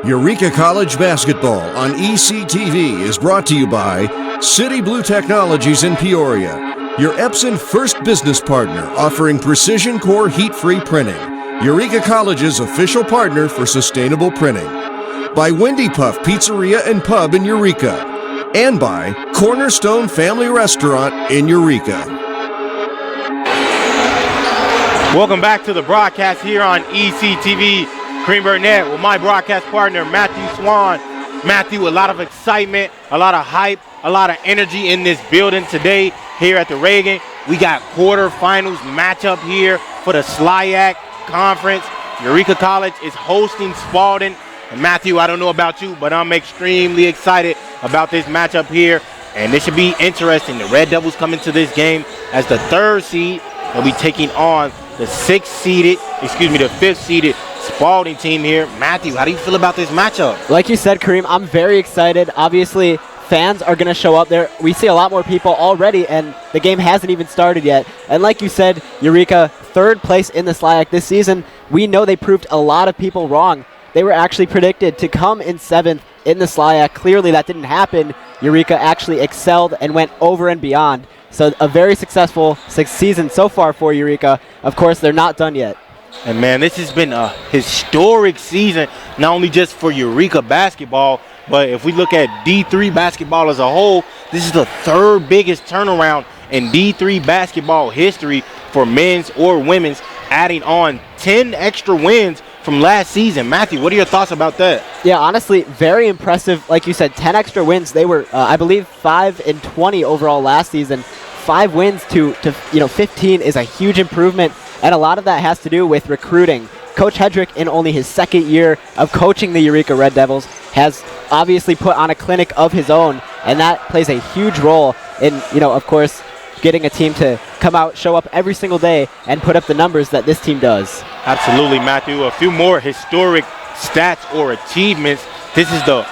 Eureka College Basketball on ECTV is brought to you by City Blue Technologies in Peoria, your Epson first business partner offering precision core heat-free printing, Eureka College's official partner for sustainable printing. By Wendy Puff Pizzeria and Pub in Eureka, and by Cornerstone Family Restaurant in Eureka. Welcome back to the broadcast here on ECTV. Kareem Burnett with my broadcast partner, Matthew Swan. Matthew, a lot of excitement, a lot of hype, a lot of energy in this building today here at the Reagan. We got quarterfinals matchup here for the SLIAC conference. Eureka College is hosting Spalding. And Matthew, I don't know about you, but I'm extremely excited about this matchup here. And this should be interesting. The Red Devils come into this game as the third seed. They'll be taking on the fifth seeded Spalding team here. Matthew, how do you feel about this matchup? Like you said, Kareem, I'm very excited. Obviously, fans are going to show up there. We see a lot more people already, and the game hasn't even started yet. And like you said, Eureka, third place in the SLIAC this season. We know they proved a lot of people wrong. They were actually predicted to come in seventh in the SLIAC. Clearly, that didn't happen. Eureka actually excelled and went over and beyond. So a very successful season so far for Eureka. Of course, they're not done yet. And man, this has been a historic season, not only just for Eureka basketball, but if we look at D3 basketball as a whole, this is the third biggest turnaround in D3 basketball history for men's or women's, adding on 10 extra wins from last season. Matthew, what are your thoughts about that? Yeah, honestly, very impressive. Like you said, 10 extra wins. They were, I believe, 5-20 overall last season. 5 wins to 15 is a huge improvement, and a lot of that has to do with recruiting. Coach Hedrick, in only his second year of coaching the Eureka Red Devils, has obviously put on a clinic of his own, and that plays a huge role in, of course, getting a team to come out, show up every single day, and put up the numbers that this team does. Absolutely, Matthew. A few more historic stats or achievements. This is the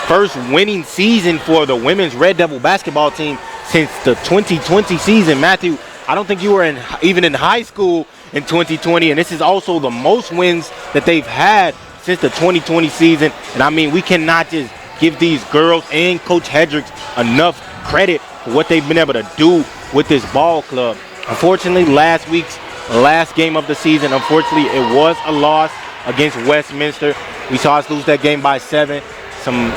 first winning season for the women's Red Devil basketball team since the 2020 season. Matthew, I don't think you were even in high school in 2020, and this is also the most wins that they've had since the 2020 season. And I mean, we cannot just give these girls and Coach Hedrick enough credit for what they've been able to do with this ball club. Unfortunately, last week's last game of the season, unfortunately, it was a loss against Westminster. We saw us lose that game by 7. Some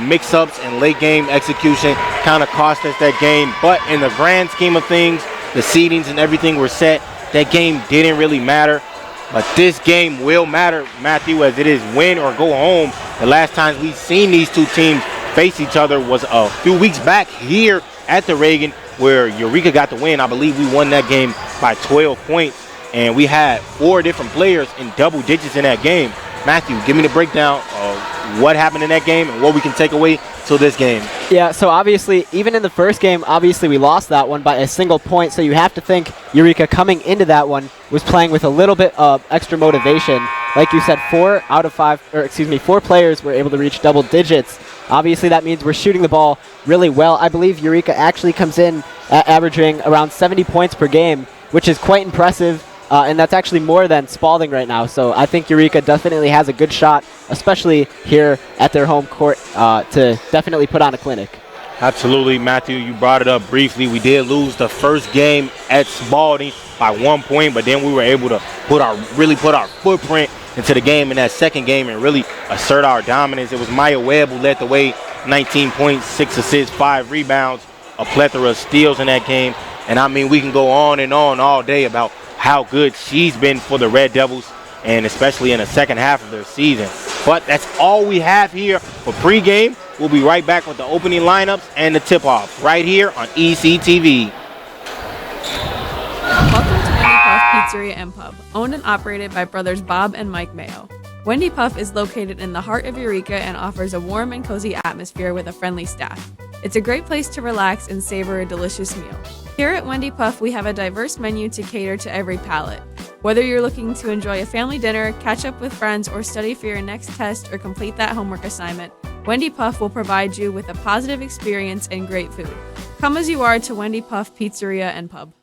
mix-ups and late game execution kind of cost us that game. But in the grand scheme of things, the seedings and everything were set. That game didn't really matter. But this game will matter, Matthew, as it is win or go home. The last times we've seen these two teams face each other was a few weeks back here at the Reagan, where Eureka got the win. I believe we won that game by 12 points, and we had 4 different players in double digits in that game. Matthew, give me the breakdown of what happened in that game and what we can take away to this game. Yeah, so obviously, even in the first game, obviously we lost that one by a single point, so you have to think Eureka coming into that one was playing with a little bit of extra motivation. Like you said, 4 players were able to reach double digits. Obviously, that means we're shooting the ball really well. I believe Eureka actually comes in averaging around 70 points per game, which is quite impressive, and that's actually more than Spalding right now. So I think Eureka definitely has a good shot, especially here at their home court, to definitely put on a clinic. Absolutely, Matthew. You brought it up briefly. We did lose the first game at Spalding by 1 point, but then we were able to put our footprint into the game in that second game and really assert our dominance. It was Maya Webb who led the way, 19 points, 6 assists, 5 rebounds, a plethora of steals in that game. And I mean, we can go on and on all day about how good she's been for the Red Devils, and especially in the second half of their season. But that's all we have here for pregame. We'll be right back with the opening lineups and the tip-off right here on ECTV. Welcome to Wendy Puff Pizzeria and Pub, owned and operated by brothers Bob and Mike Mayo. Wendy Puff is located in the heart of Eureka and offers a warm and cozy atmosphere with a friendly staff. It's a great place to relax and savor a delicious meal. Here at Wendy Puff, we have a diverse menu to cater to every palate. Whether you're looking to enjoy a family dinner, catch up with friends, or study for your next test or complete that homework assignment, Wendy Puff will provide you with a positive experience and great food. Come as you are to Wendy Puff Pizzeria and Pub.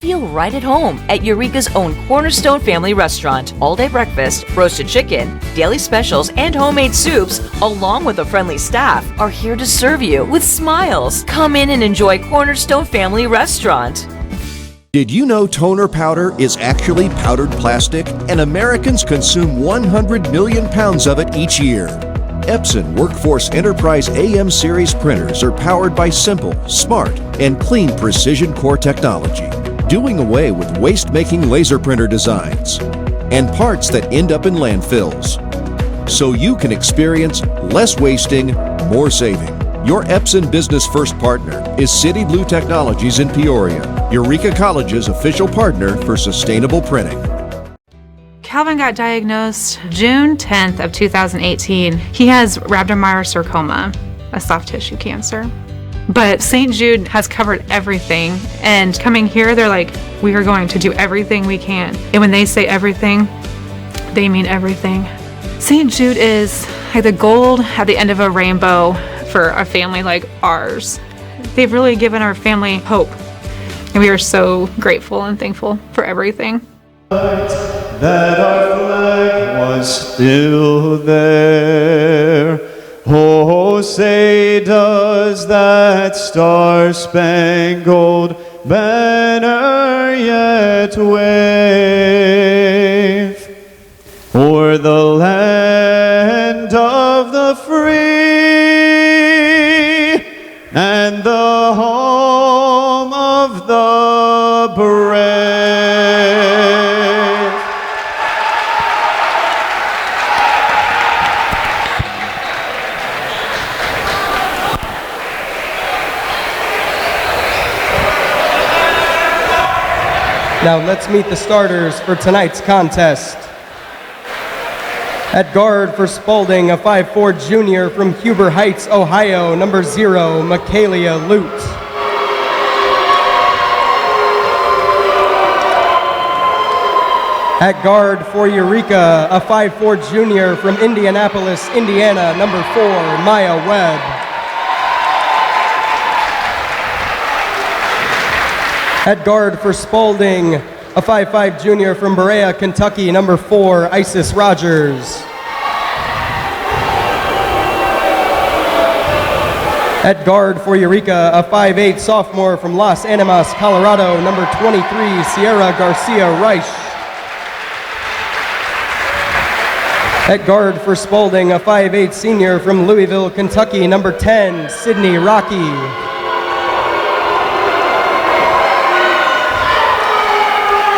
Feel right at home at Eureka's own Cornerstone Family Restaurant. All-day breakfast, roasted chicken, daily specials, and homemade soups, along with a friendly staff, are here to serve you with smiles. Come in and enjoy Cornerstone Family Restaurant. Did you know toner powder is actually powdered plastic, and Americans consume 100 million pounds of it each year? Epson Workforce Enterprise AM series printers are powered by simple, smart, and clean precision core technology, doing away with waste-making laser printer designs and parts that end up in landfills, so you can experience less wasting, more saving. Your Epson Business First partner is City Blue Technologies in Peoria, Eureka College's official partner for sustainable printing. Calvin got diagnosed June 10th of 2018. He has rhabdomyosarcoma, a soft tissue cancer. But St. Jude has covered everything, and coming here, they're like, we are going to do everything we can. And when they say everything, they mean everything. St. Jude is like the gold at the end of a rainbow for a family like ours. They've really given our family hope, and we are so grateful and thankful for everything. That our flag was still there. Oh, say does that star-spangled banner yet wave o'er the land of the free and the home of the brave. Now let's meet the starters for tonight's contest. At guard for Spalding, a 5'4" junior from Huber Heights, Ohio, number 0, Michaelia Lute. At guard for Eureka, a 5'4" junior from Indianapolis, Indiana, number 4, Maya Webb. At guard for Spalding, a 5'5" junior from Berea, Kentucky, number 4, Isis Rogers. At guard for Eureka, a 5'8" sophomore from Los Animas, Colorado, number 23, Sierra Garcia Reich. At guard for Spalding, a 5'8" senior from Louisville, Kentucky, number 10, Sydney Rocky.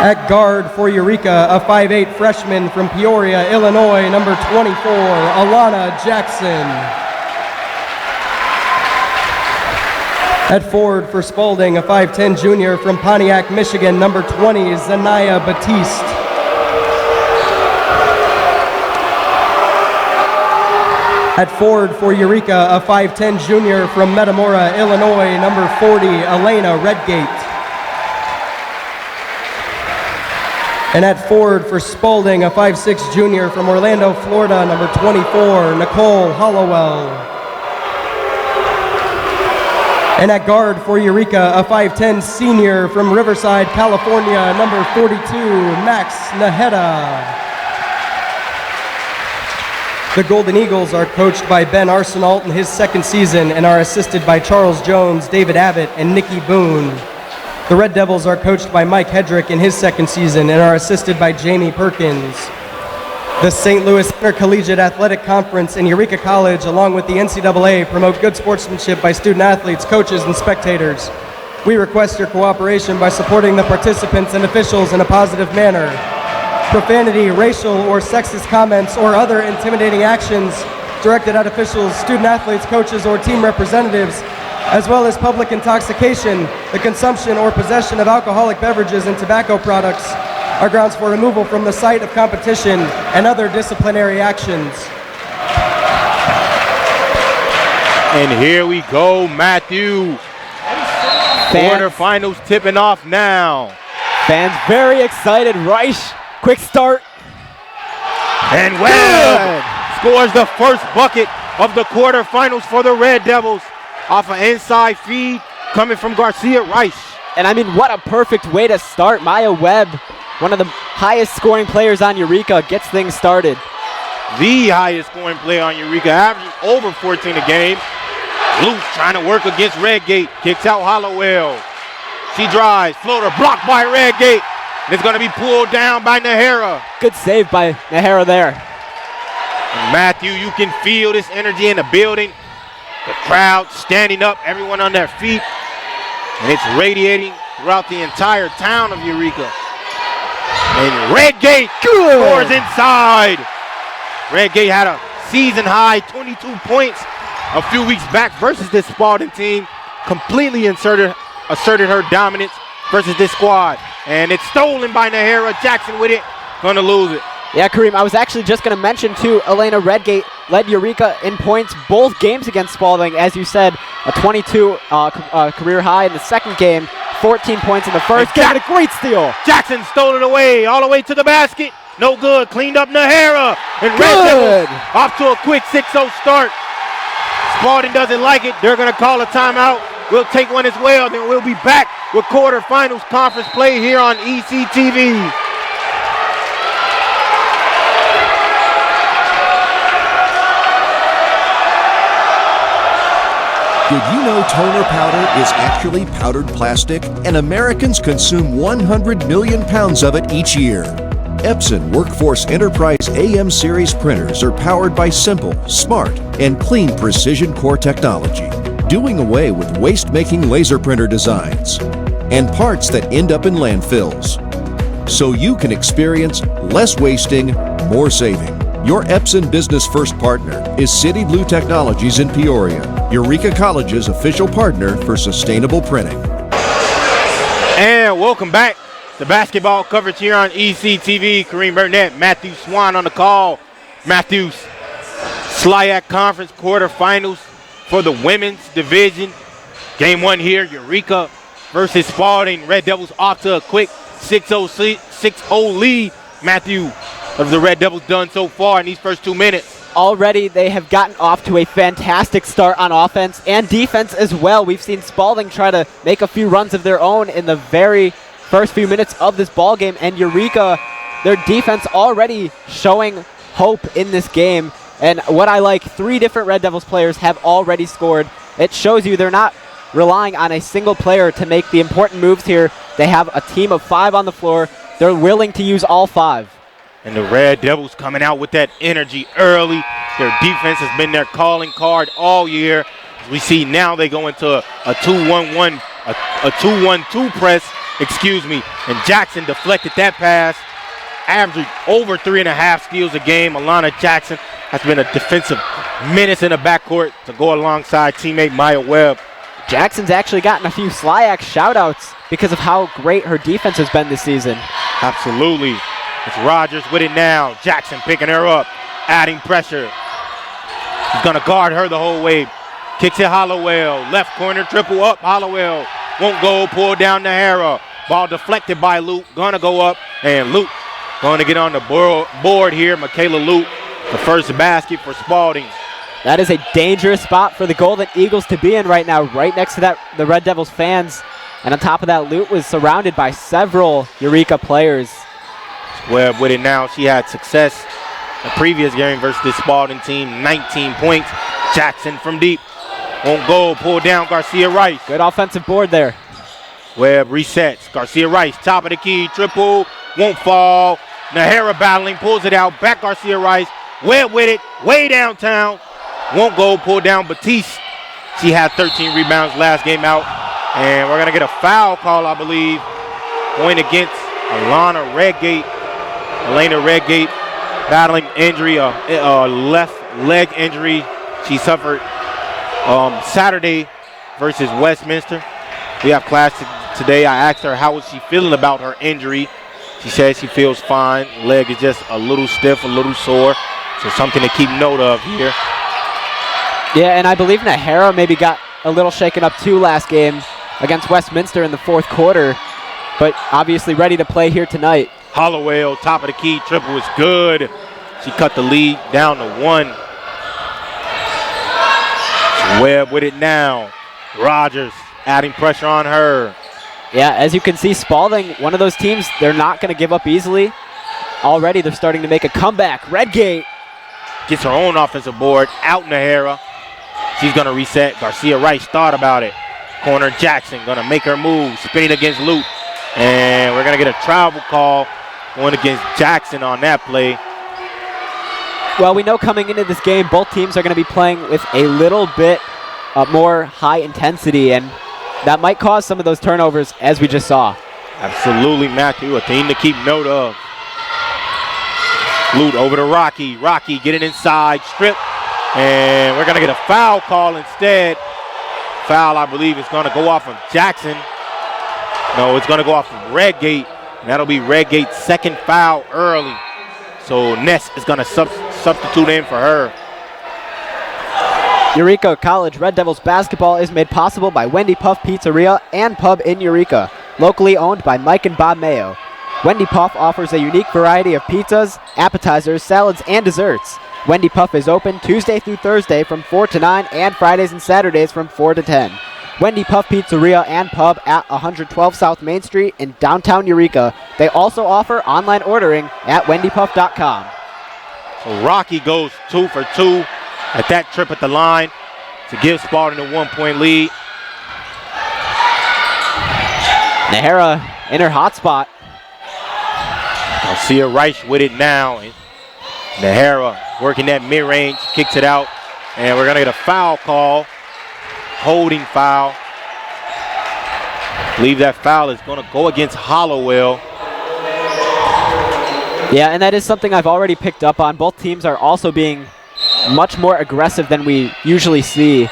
At guard for Eureka, a 5'8" freshman from Peoria, Illinois, number 24, Alana Jackson. At forward for Spalding, a 5'10" junior from Pontiac, Michigan, number 20, Zanaya Batiste. At forward for Eureka, a 5'10" junior from Metamora, Illinois, number 40, Elena Redgate. And at forward for Spalding, a 5'6" junior from Orlando, Florida, number 24, Nicole Hollowell. And at guard for Eureka, a 5'10" senior from Riverside, California, number 42, Max Naheda. The Golden Eagles are coached by Ben Arsenault in his second season and are assisted by Charles Jones, David Abbott, and Nikki Boone. The Red Devils are coached by Mike Hedrick in his second season and are assisted by Jamie Perkins. The St. Louis Intercollegiate Athletic Conference and Eureka College, along with the NCAA, promote good sportsmanship by student athletes, coaches, and spectators. We request your cooperation by supporting the participants and officials in a positive manner. Profanity, racial, or sexist comments or other intimidating actions directed at officials, student athletes, coaches, or team representatives, as well as public intoxication, the consumption or possession of alcoholic beverages and tobacco products, are grounds for removal from the site of competition and other disciplinary actions. And here we go, Matthew. Quarterfinals tipping off now. Fans very excited. Reich, quick start. And Webb scores the first bucket of the quarterfinals for the Red Devils off an inside feed coming from Garcia Reich. And I mean, what a perfect way to start. Maya Webb, one of the highest scoring players on Eureka, gets things started. The highest scoring player on Eureka, averaging over 14 a game. Luke trying to work against Redgate, kicks out Hollowell. She drives, floater blocked by Redgate. And it's going to be pulled down by Nahara. Good save by Nahara there. And Matthew, you can feel this energy in the building. The crowd standing up, everyone on their feet. And it's radiating throughout the entire town of Eureka. And Redgate scores inside. Redgate had a season high 22 points a few weeks back versus this Spalding team. Completely asserted her dominance versus this squad. And it's stolen by Nahara. Jackson with it, gonna lose it. Yeah, Kareem, I was actually just going to mention, too, Elena Redgate led Eureka in points both games against Spalding. As you said, a 22 career high in the second game, 14 points in the first game, and a great steal. Jackson stole it away, all the way to the basket. No good, cleaned up Nahara. And Red Devils off to a quick 6-0 start. Spalding doesn't like it. They're going to call a timeout. We'll take one as well, then we'll be back with quarterfinals conference play here on ECTV. Did you know toner powder is actually powdered plastic, and Americans consume 100 million pounds of it each year? Epson Workforce Enterprise AM series printers are powered by simple, smart, and clean precision core technology, doing away with waste-making laser printer designs and parts that end up in landfills. So you can experience less wasting, more saving. Your Epson Business First partner is City Blue Technologies in Peoria, Eureka College's official partner for sustainable printing. And welcome back to basketball coverage here on ECTV. Kareem Burnett, Matthew Swan on the call. Matthews, SLIAC Conference quarterfinals for the women's division. Game one here, Eureka versus Spalding. Red Devils off to a quick 6-0 lead. Matthew, what have the Red Devils done so far in these first 2 minutes? Already they have gotten off to a fantastic start on offense and defense as well. We've seen Spalding try to make a few runs of their own in the very first few minutes of this ball game, and Eureka, their defense already showing hope in this game. And what I like, 3 different Red Devils players have already scored. It shows you they're not relying on a single player to make the important moves here. They have a team of 5 on the floor. They're willing to use all 5. And the Red Devils coming out with that energy early. Their defense has been their calling card all year. As we see now they go into a 2-1-1, a 2-1-2 press, and Jackson deflected that pass, averaging over 3.5 steals a game. Alana Jackson has been a defensive menace in the backcourt to go alongside teammate Maya Webb. Jackson's actually gotten a few SLIAC shout-outs because of how great her defense has been this season. Absolutely. It's Rogers with it now. Jackson picking her up, adding pressure. He's going to guard her the whole way. Kicks it Hollowell. Left corner, triple up. Hollowell won't go. Pull down Nahara. Ball deflected by Luke. Going to go up. And Luke going to get on the board here. Michaela Luke, the first basket for Spalding. That is a dangerous spot for the Golden Eagles to be in right now, right next to the Red Devils fans. And on top of that, Luke was surrounded by several Eureka players. Webb with it now. She had success in the previous game versus this Spalding team. 19 points. Jackson from deep. Won't go. Pull down Garcia Rice. Good offensive board there. Webb resets. Garcia Rice, top of the key. Triple. Won't fall. Nahara battling. Pulls it out. Back Garcia Rice. Webb with it. Way downtown. Won't go. Pull down Batiste. She had 13 rebounds last game out. And we're going to get a foul call, I believe, going against Elena Redgate battling injury, a left leg injury she suffered Saturday versus Westminster. We have class today. I asked her how was she feeling about her injury. She says she feels fine. Leg is just a little stiff, a little sore. So something to keep note of here. Yeah, and I believe Nahara maybe got a little shaken up too last game against Westminster in the fourth quarter, but obviously ready to play here tonight. Hollowell, top of the key, triple is good. She cut the lead down to 1. Webb with it now. Rogers adding pressure on her. Yeah, as you can see, Spalding, one of those teams, they're not going to give up easily. Already they're starting to make a comeback. Redgate gets her own offensive board. Out Nahara. She's going to reset. Garcia Rice thought about it. Corner Jackson going to make her move. Spinning against Luke. And we're going to get a travel call going against Jackson on that play. Well, we know coming into this game, both teams are going to be playing with a little bit more high intensity, and that might cause some of those turnovers, as we just saw. Absolutely, Matthew, a thing to keep note of. Lute over to Rocky. Rocky getting inside, strip, and we're going to get a foul call instead. Foul, I believe, is going to go off of Jackson. No, it's going to go off of Redgate, and that'll be Redgate's second foul early. So Ness is going to substitute in for her. Eureka College Red Devils basketball is made possible by Wendy Puff Pizzeria and Pub in Eureka, locally owned by Mike and Bob Mayo. Wendy Puff offers a unique variety of pizzas, appetizers, salads, and desserts. Wendy Puff is open Tuesday through Thursday from 4 to 9 and Fridays and Saturdays from 4 to 10. Wendy Puff Pizzeria and Pub at 112 South Main Street in downtown Eureka. They also offer online ordering at wendypuff.com. So Rocky goes 2 for 2 at that trip at the line to give Spalding a 1-point lead. Nahara in her hot spot. Garcia Rice with it now. And Nahara working that mid-range, kicks it out. And we're going to get a foul call. Holding foul. I believe that foul is going to go against Hollowell. Yeah, and that is something I've already picked up on. Both teams are also being much more aggressive than we usually see.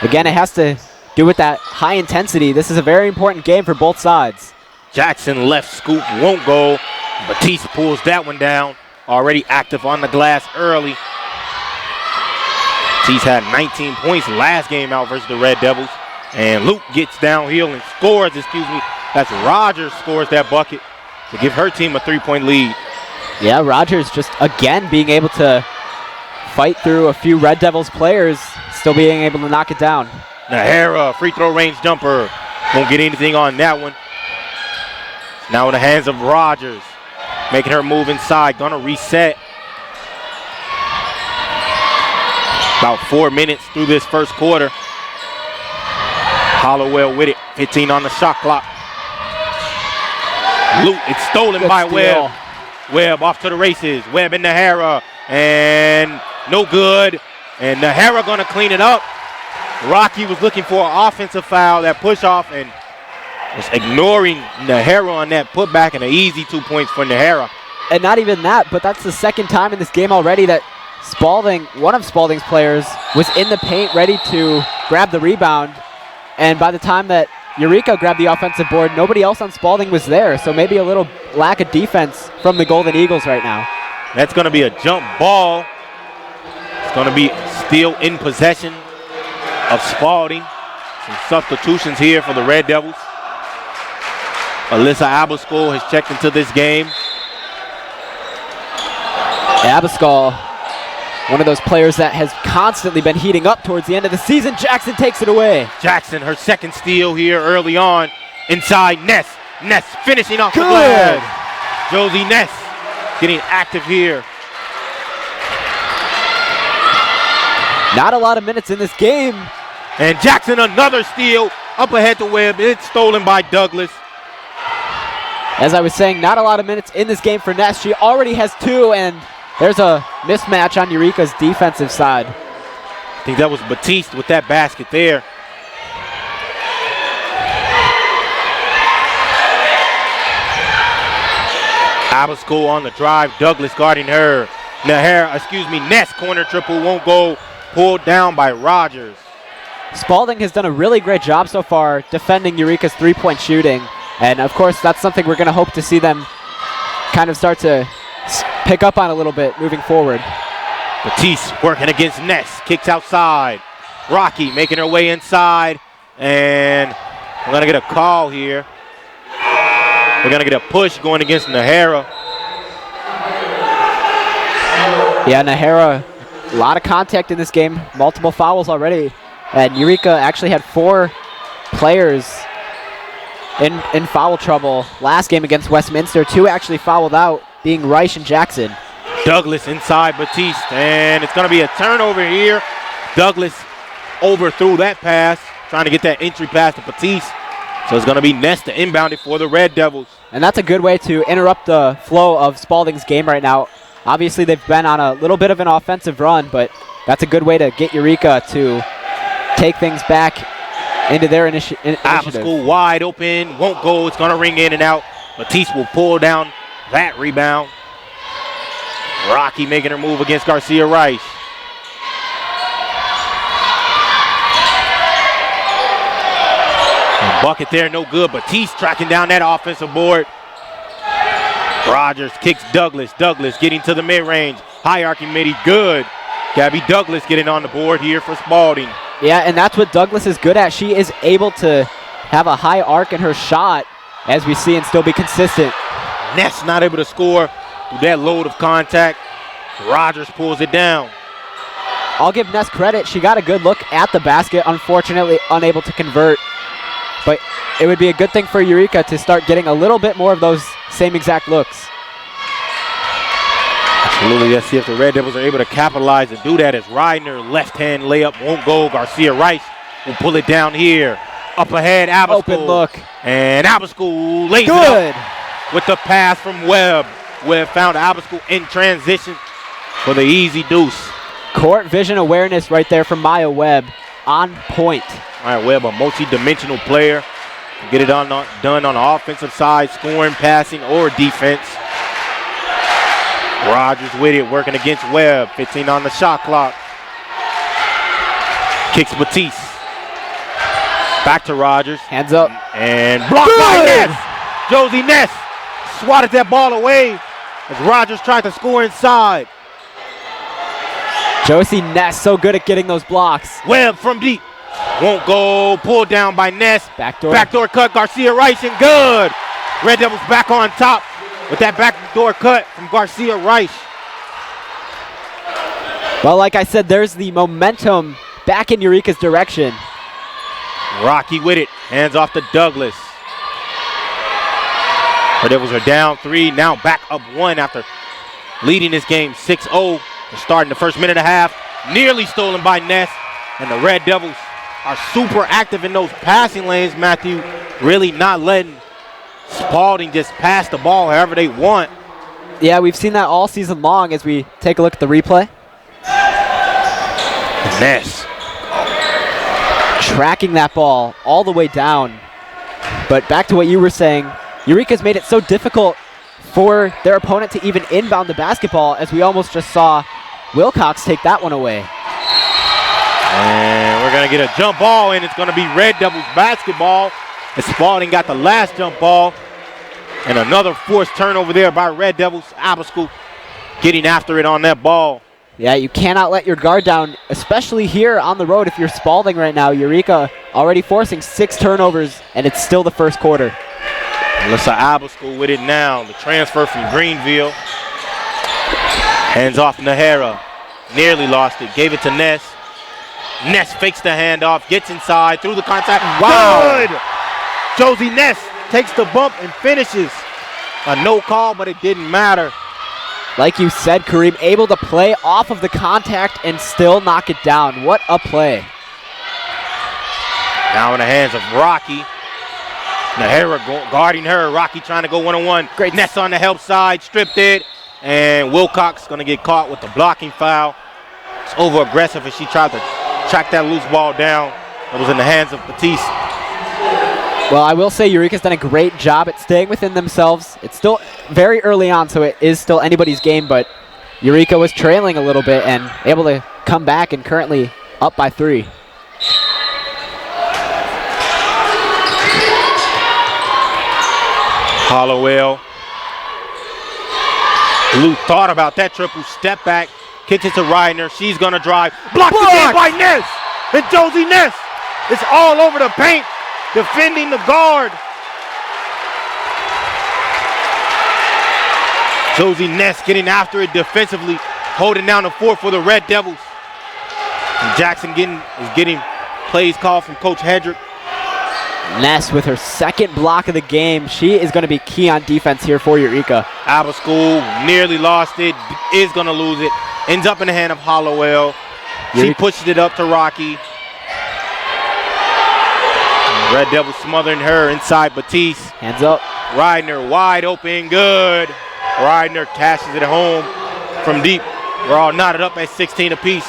Again, it has to do with that high intensity. This is a very important game for both sides. Jackson left scoop, won't go. Batiste pulls that one down. Already active on the glass early. He's had 19 points last game out versus the Red Devils. And Luke gets downhill and scores, That's Rogers scores that bucket to give her team a 3-point lead. Yeah, Rogers just again being able to fight through a few Red Devils players, still being able to knock it down. Nahara, free throw range jumper. Won't get anything on that one. Now in the hands of Rogers. Making her move inside, gonna reset. About 4 minutes through this first quarter. Hollowell with it, 15 on the shot clock. Luke, it's stolen Good by steal. Webb. Webb off to the races. Webb and Nahara, and no good. And Nahara gonna clean it up. Rocky was looking for an offensive foul, that push off, and was ignoring Nahara on that putback, and an easy 2 points for Nahara. And not even that, but that's the second time in this game already that Spalding, one of Spalding's players, was in the paint ready to grab the rebound. And by the time that Eureka grabbed the offensive board, nobody else on Spalding was there. So maybe a little lack of defense from the Golden Eagles right now. That's going to be a jump ball. It's going to be still in possession of Spalding. Some substitutions here for the Red Devils. Alyssa Abascal has checked into this game. Abascal, one of those players that has constantly been heating up towards the end of the season. Jackson takes it away. Jackson, her second steal here early on. Inside Ness. Ness finishing off the glass. Josie Ness getting active here. Not a lot of minutes in this game. And Jackson, another steal. Up ahead to Webb. It's stolen by Douglas. As I was saying, not a lot of minutes in this game for Ness. She already has 2, and there's a mismatch on Eureka's defensive side. I think that was Batiste with that basket there. Abascal on the drive. Douglas guarding her. Ness corner triple won't go. Pulled down by Rogers. Spalding has done a really great job so far defending Eureka's three-point shooting. And of course, that's something we're going to hope to see them kind of start to pick up on a little bit moving forward. Batiste working against Ness. Kicks outside. Rocky making her way inside. And we're going to get a call here. We're going to get a push going against Nahara. Yeah, Nahara, a lot of contact in this game. Multiple fouls already. And Eureka actually had 4 players in foul trouble last game against Westminster. 2 actually fouled out, being Reich and Jackson. Douglas inside Batiste, and it's going to be a turnover here. Douglas overthrew that pass, trying to get that entry pass to Batiste. So it's going to be Ness to inbound it for the Red Devils. And that's a good way to interrupt the flow of Spalding's game right now. Obviously, they've been on a little bit of an offensive run, but that's a good way to get Eureka to take things back into their initiative. Abascal wide open, won't go. It's going to ring in and out. Batiste will pull down that rebound. Rocky making her move against Garcia Rice. And bucket there, no good. Batiste tracking down that offensive board. Rogers kicks Douglas. Douglas getting to the mid-range. High arcing midi, good. Gabby Douglas getting on the board here for Spalding. Yeah, and that's what Douglas is good at. She is able to have a high arc in her shot, as we see, and still be consistent. Ness not able to score through that load of contact. Rogers pulls it down. I'll give Ness credit. She got a good look at the basket, unfortunately unable to convert. But it would be a good thing for Eureka to start getting a little bit more of those same exact looks. Absolutely, let's see if the Red Devils are able to capitalize and do that as Reidner left-hand layup won't go. Garcia Rice will pull it down here. Up ahead, Abascal. Open look. And Abascal lays good it up with the pass from Webb. Webb found Abascal in transition for the easy deuce. Court vision awareness right there from Maya Webb. On point. All right, Webb, a multi-dimensional player. Get it done on the offensive side, scoring, passing, or defense. Rogers with it, working against Webb. 15 on the shot clock. Kicks Batiste. Back to Rogers. Hands up. And blocked by Ness. Josie Ness swatted that ball away as Rogers tried to score inside. Josie Ness, so good at getting those blocks. Webb from deep. Won't go. Pulled down by Ness. Backdoor cut. Garcia Rice and good. Red Devils back on top with that backdoor cut from Garcia Rice. Well, like I said, there's the momentum back in Eureka's direction. Rocky with it. Hands off to Douglas. Red Devils are down 3. Now back up 1 after leading this game 6-0. They're starting the first minute and a half. Nearly stolen by Ness. And the Red Devils are super active in those passing lanes, Matthew. Really not letting Spalding just pass the ball however they want. Yeah, we've seen that all season long as we take a look at the replay. Ness tracking that ball all the way down. But back to what you were saying, Eureka's made it so difficult for their opponent to even inbound the basketball, as we almost just saw Wilcox take that one away. And we're going to get a jump ball, and it's going to be Red Devils basketball. As Spalding got the last jump ball. And another forced turnover there by Red Devils. Abascal getting after it on that ball. Yeah, you cannot let your guard down, especially here on the road if you're Spalding right now. Eureka already forcing 6 turnovers, and it's still the first quarter. Alyssa Abascal with it now. The transfer from Greenville. Hands off Nahara. Nearly lost it. Gave it to Ness. Ness fakes the handoff. Gets inside. Through the contact. Wow. Good! Josie Ness takes the bump and finishes. A no call, but it didn't matter. Like you said, Kareem, able to play off of the contact and still knock it down. What a play. Now in the hands of Rocky. Nahara guarding her. Rocky trying to go one-on-one. Great. Ness on the help side. Stripped it. And Wilcox going to get caught with the blocking foul. It's over-aggressive as she tried to track that loose ball down. That was in the hands of Batiste. Well, I will say Eureka's done a great job at staying within themselves. It's still very early on, so it is still anybody's game, but Eureka was trailing a little bit and able to come back and currently up by 3. Hollowell. Lou thought about that triple step back. Kicks it to Reidner. She's going to drive. Blocked again by Ness. And Josie Ness is all over the paint, defending the guard. Josie Ness getting after it defensively, holding down the fort for the Red Devils. And Jackson is getting plays called from Coach Hedrick. Ness with her second block of the game. She is going to be key on defense here for Eureka. School nearly lost it, is going to lose it. Ends up in the hand of Hollowell. She pushes it up to Rocky. Red Devil smothering her inside Batiste. Hands up. Ridner wide open, good. Ridner cashes it home from deep. We're all knotted up at 16 apiece.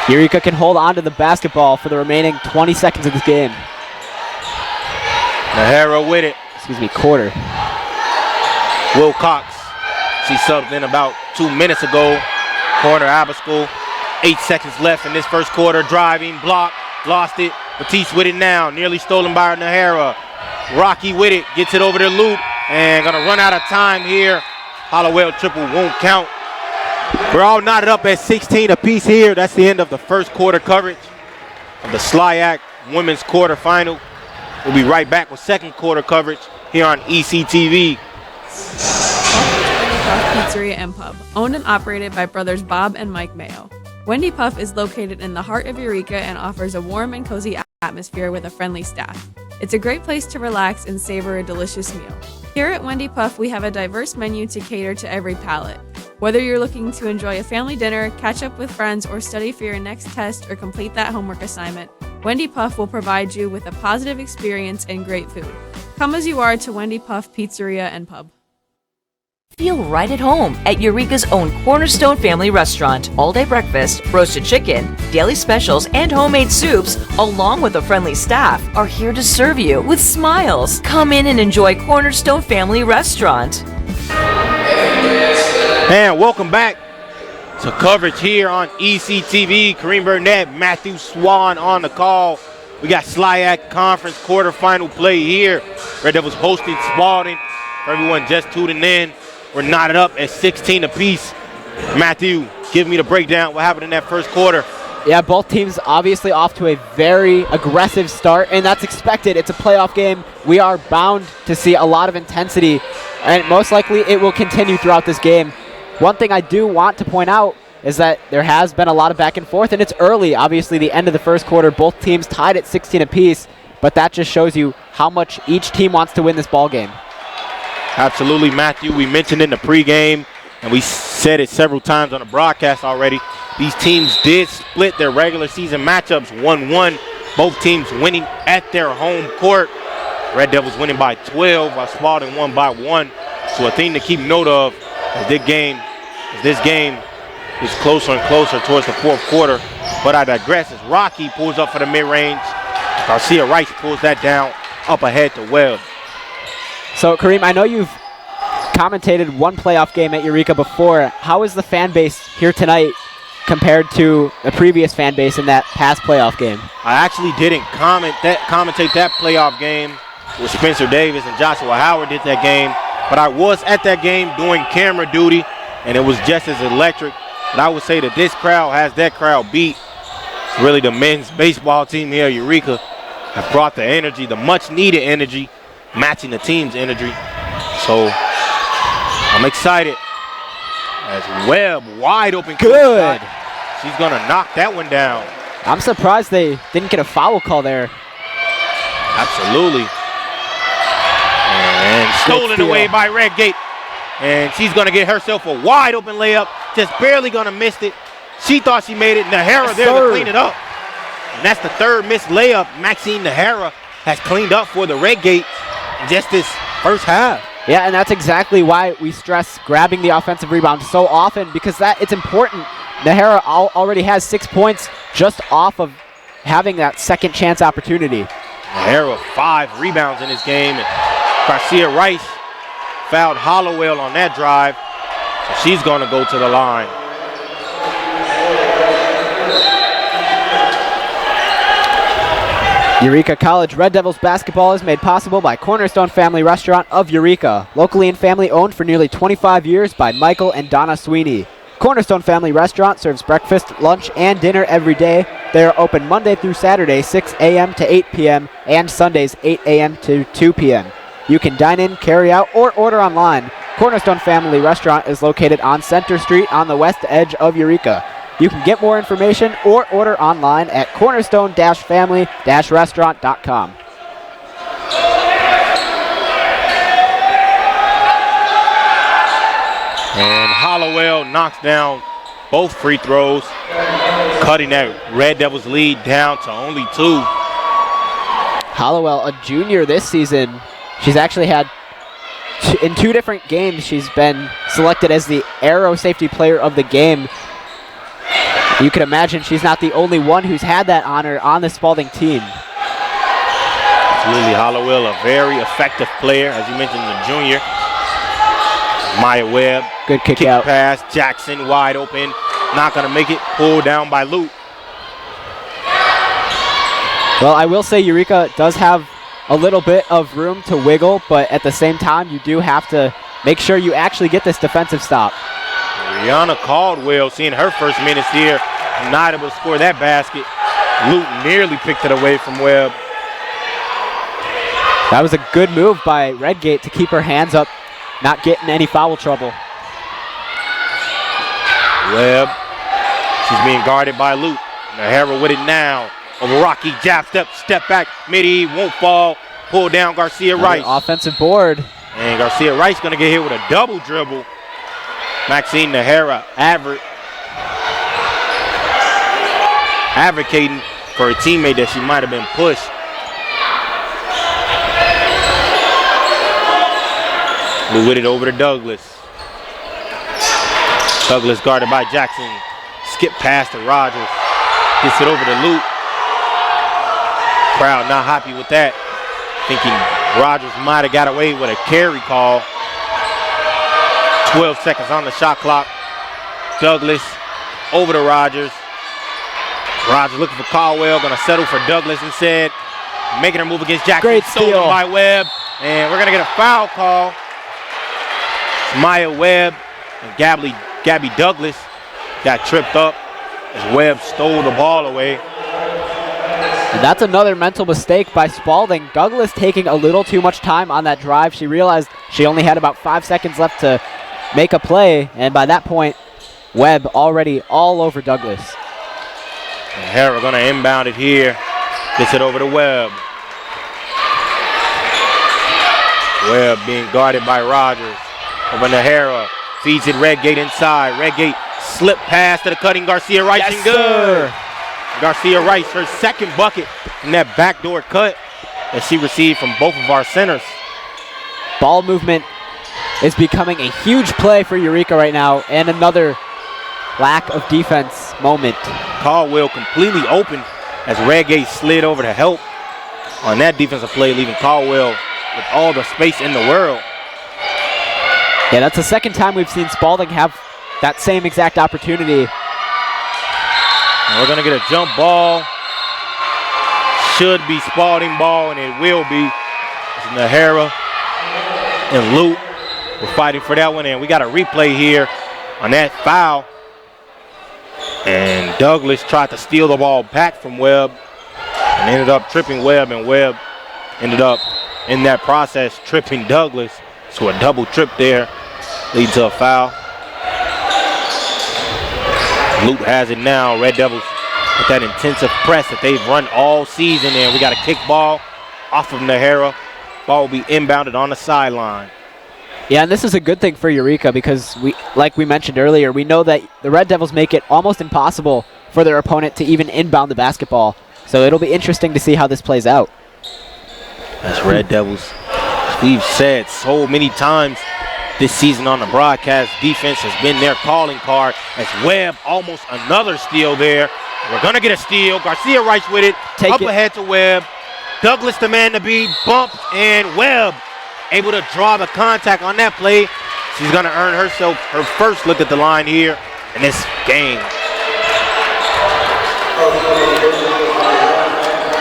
Eureka can hold on to the basketball for the remaining 20 seconds of this game. Nahara with it. Quarter. Wilcox. She subbed in about 2 minutes ago. Corner Abascal. 8 seconds left in this first quarter. Driving, block, lost it. Batiste with it now. Nearly stolen by Nahara. Rocky with it. Gets it over the loop. And gonna run out of time here. Hollowell triple won't count. We're all knotted up at 16 apiece here. That's the end of the first quarter coverage of the SLIAC Women's Quarterfinal. We'll be right back with second quarter coverage here on ECTV. Wendy Puff Pizzeria and Pub, owned and operated by brothers Bob and Mike Mayo. Wendy Puff is located in the heart of Eureka and offers a warm and cozy atmosphere with a friendly staff. It's a great place to relax and savor a delicious meal. Here at Wendy Puff, we have a diverse menu to cater to every palate. Whether you're looking to enjoy a family dinner, catch up with friends, or study for your next test or complete that homework assignment, Wendy Puff will provide you with a positive experience and great food. Come as you are to Wendy Puff Pizzeria and Pub. Feel right at home at Eureka's own Cornerstone Family Restaurant. All-day breakfast, roasted chicken, daily specials, and homemade soups, along with a friendly staff, are here to serve you with smiles. Come in and enjoy Cornerstone Family Restaurant. And welcome back to coverage here on ECTV. Kareem Burnett, Matthew Swan on the call. We got SLIAC Conference quarterfinal play here. Red Devils hosting Spalding. For everyone just tuning in, we're knotted up at 16 apiece. Matthew, give me the breakdown. What happened in that first quarter? Yeah, both teams obviously off to a very aggressive start, and that's expected. It's a playoff game. We are bound to see a lot of intensity, and most likely it will continue throughout this game. One thing I do want to point out is that there has been a lot of back and forth, and it's early. Obviously, the end of the first quarter, both teams tied at 16 apiece, but that just shows you how much each team wants to win this ball game. Absolutely, Matthew. We mentioned in the pregame, and we said it several times on the broadcast already, these teams did split their regular season matchups 1-1. Both teams winning at their home court. Red Devils winning by 12, while Spalding won by 1. So a thing to keep note of as this game is closer and closer towards the fourth quarter. But I digress as Rocky pulls up for the mid-range. Garcia Rice pulls that down up ahead to Webb. So, Kareem, I know you've commentated one playoff game at Eureka before. How is the fan base here tonight compared to the previous fan base in that past playoff game? I actually didn't commentate that playoff game with Spencer Davis and Joshua Howard did that game. But I was at that game doing camera duty, and it was just as electric. But I would say that this crowd has that crowd beat. It's really the men's baseball team here at Eureka have brought the energy, the much-needed energy, matching the team's energy. So I'm excited as Webb wide open. Good. She's going to knock that one down. I'm surprised they didn't get a foul call there. Absolutely. And stolen away by Redgate. And she's going to get herself a wide open layup. Just barely going to miss it. She thought she made it. Nahara there to clean it up. And that's the third missed layup Maxine Nahara has cleaned up for the Redgate in just this first half. Yeah, and that's exactly why we stress grabbing the offensive rebound so often, because it's important. Nahara already has 6 points just off of having that second chance opportunity. Nahara 5 rebounds in this game. And Garcia Rice fouled Hollowell on that drive. So she's going to go to the line. Eureka College Red Devils basketball is made possible by Cornerstone Family Restaurant of Eureka, locally and family owned for nearly 25 years by Michael and Donna Sweeney. Cornerstone Family Restaurant serves breakfast, lunch, and dinner every day. They are open Monday through Saturday, 6 a.m. to 8 p.m., and Sundays, 8 a.m. to 2 p.m. You can dine in, carry out, or order online. Cornerstone Family Restaurant is located on Center Street on the west edge of Eureka. You can get more information or order online at cornerstone-family-restaurant.com. And Hollowell knocks down both free throws, cutting that Red Devils lead down to only 2. Hollowell, a junior this season. She's actually had, in 2 different games, she's been selected as the Aero Safety Player of the Game. You can imagine she's not the only one who's had that honor on the Spalding team. Lily Hollowell, a very effective player, as you mentioned, the junior. Maya Webb, good kick out pass. Jackson wide open, not gonna make it. Pulled down by Lute. Well, I will say Eureka does have a little bit of room to wiggle, but at the same time, you do have to make sure you actually get this defensive stop. Rihanna Caldwell, seeing her first minutes here, not able to score that basket. Lute nearly picked it away from Webb. That was a good move by Redgate to keep her hands up, not getting any foul trouble. Webb, she's being guarded by Lute. Nahara with it now. Over Rocky, jab step back, midi, won't fall. Pull down Garcia Rice. Offensive board. And Garcia Rice gonna get hit with a double dribble. Maxine Nahara advocating for a teammate that she might have been pushed. We with it over to Douglas. Douglas guarded by Jackson. Skip past to Rogers. Gets it over to Lute. Crowd not happy with that. Thinking Rogers might have got away with a carry call. 12 seconds on the shot clock. Douglas over to Rogers. Rogers looking for Caldwell. Gonna settle for Douglas instead. Making her move against Jackson. Great steal. Stolen by Webb. And we're gonna get a foul call. Maya Webb and Gabby Douglas got tripped up as Webb stole the ball away. And that's another mental mistake by Spalding. Douglas taking a little too much time on that drive. She realized she only had about 5 seconds left to make a play, and by that point, Webb already all over Douglas. And Hara gonna inbound it here. Gets it over to Webb. Webb being guarded by Rogers. Over to Hara. Feeds it Redgate inside. Redgate slip pass to the cutting Garcia Rice, yes, and good. Sir. Garcia Rice, her second bucket from that backdoor cut that she received from both of our centers. Ball movement is becoming a huge play for Eureka right now, and another lack of defense moment. Caldwell completely open as Redgate slid over to help on that defensive play, leaving Caldwell with all the space in the world. Yeah, that's the second time we've seen Spalding have that same exact opportunity. And we're gonna get a jump ball. Should be Spalding ball, and it will be. It's Nahara and Lute. We're fighting for that one, and we got a replay here on that foul. And Douglas tried to steal the ball back from Webb and ended up tripping Webb, and Webb ended up in that process tripping Douglas. So a double trip there leads to a foul. Lute has it now. Red Devils with that intensive press that they've run all season, and we got a kick ball off of Nahara. Ball will be inbounded on the sideline. Yeah, and this is a good thing for Eureka because, like we mentioned earlier, we know that the Red Devils make it almost impossible for their opponent to even inbound the basketball. So it'll be interesting to see how this plays out. As Red Devils, we've said so many times this season on the broadcast, defense has been their calling card. As Webb, almost another steal there. We're going to get a steal. Garcia Rice with it. Up ahead to Webb. Douglas the man to beat. Bump, and Webb able to draw the contact on that play. She's going to earn herself her first look at the line here in this game.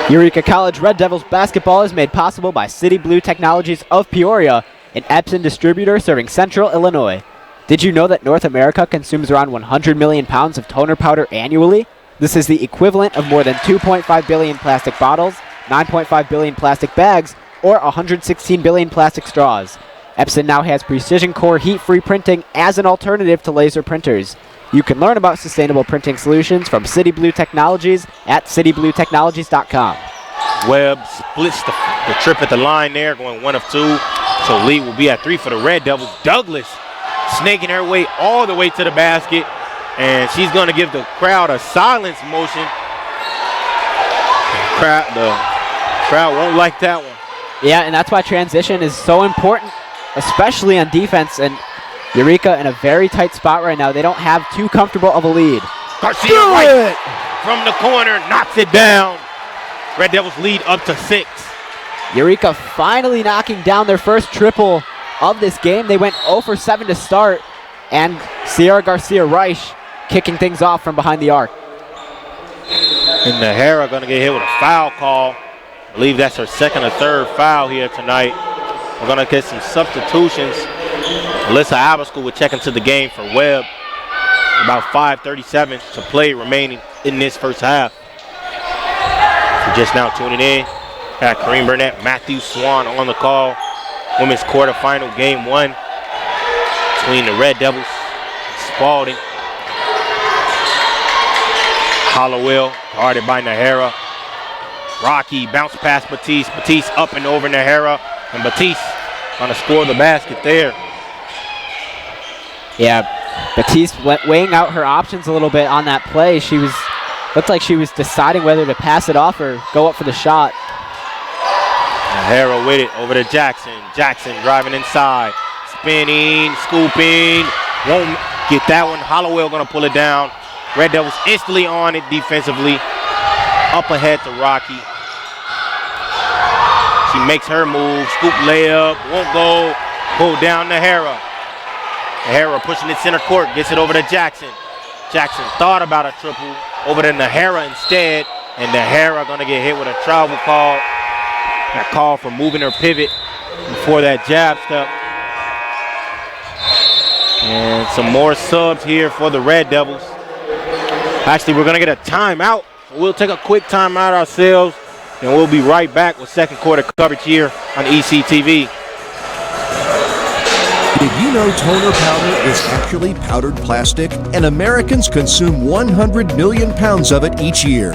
Eureka College Red Devils basketball is made possible by City Blue Technologies of Peoria, an Epson distributor serving Central Illinois. Did you know that North America consumes around 100 million pounds of toner powder annually? This is the equivalent of more than 2.5 billion plastic bottles, 9.5 billion plastic bags, or 116 billion plastic straws. Epson now has precision core heat-free printing as an alternative to laser printers. You can learn about sustainable printing solutions from City Blue Technologies at citybluetechnologies.com. Webb splits the trip at the line there, going 1 of 2. So Lee will be at 3 for the Red Devils. Douglas snaking her way all the way to the basket. And she's going to give the crowd a silence motion. The crowd won't like that one. Yeah, and that's why transition is so important, especially on defense. And Eureka in a very tight spot right now. They don't have too comfortable of a lead. Garcia right from the corner, knocks it down. Red Devils lead up to 6. Eureka finally knocking down their first triple of this game. They went 0 for 7 to start, and Sierra Garcia-Reich kicking things off from behind the arc. And Nahara going to get hit with a foul call. I believe that's her second or third foul here tonight. We're going to get some substitutions. Alyssa Abascal will check into the game for Webb. About 5:37 to play remaining in this first half. If you're just now tuning in, got Kareem Burnett, Matthew Swan on the call. Women's quarterfinal game 1 between the Red Devils and Spalding. Hollowell guarded by Nahara. Rocky bounce past Batiste. Batiste up and over Nahara. And Batiste gonna score the basket there. Yeah, Batiste weighing out her options a little bit on that play. Looked like she was deciding whether to pass it off or go up for the shot. Nahara with it over to Jackson. Jackson driving inside. Spinning, scooping. Won't get that one. Hollowell gonna pull it down. Red Devils instantly on it defensively. Up ahead to Rocky. She makes her move. Scoop layup. Won't go. Pull down Nahara. Nahara pushing it center court. Gets it over to Jackson. Jackson thought about a triple. Over to Nahara instead. And Nahara going to get hit with a travel call. That call for moving her pivot before that jab step. And some more subs here for the Red Devils. Actually, we're going to get a timeout. We'll take a quick timeout ourselves, and we'll be right back with second quarter coverage here on ECTV. Did you know toner powder is actually powdered plastic, and Americans consume 100 million pounds of it each year?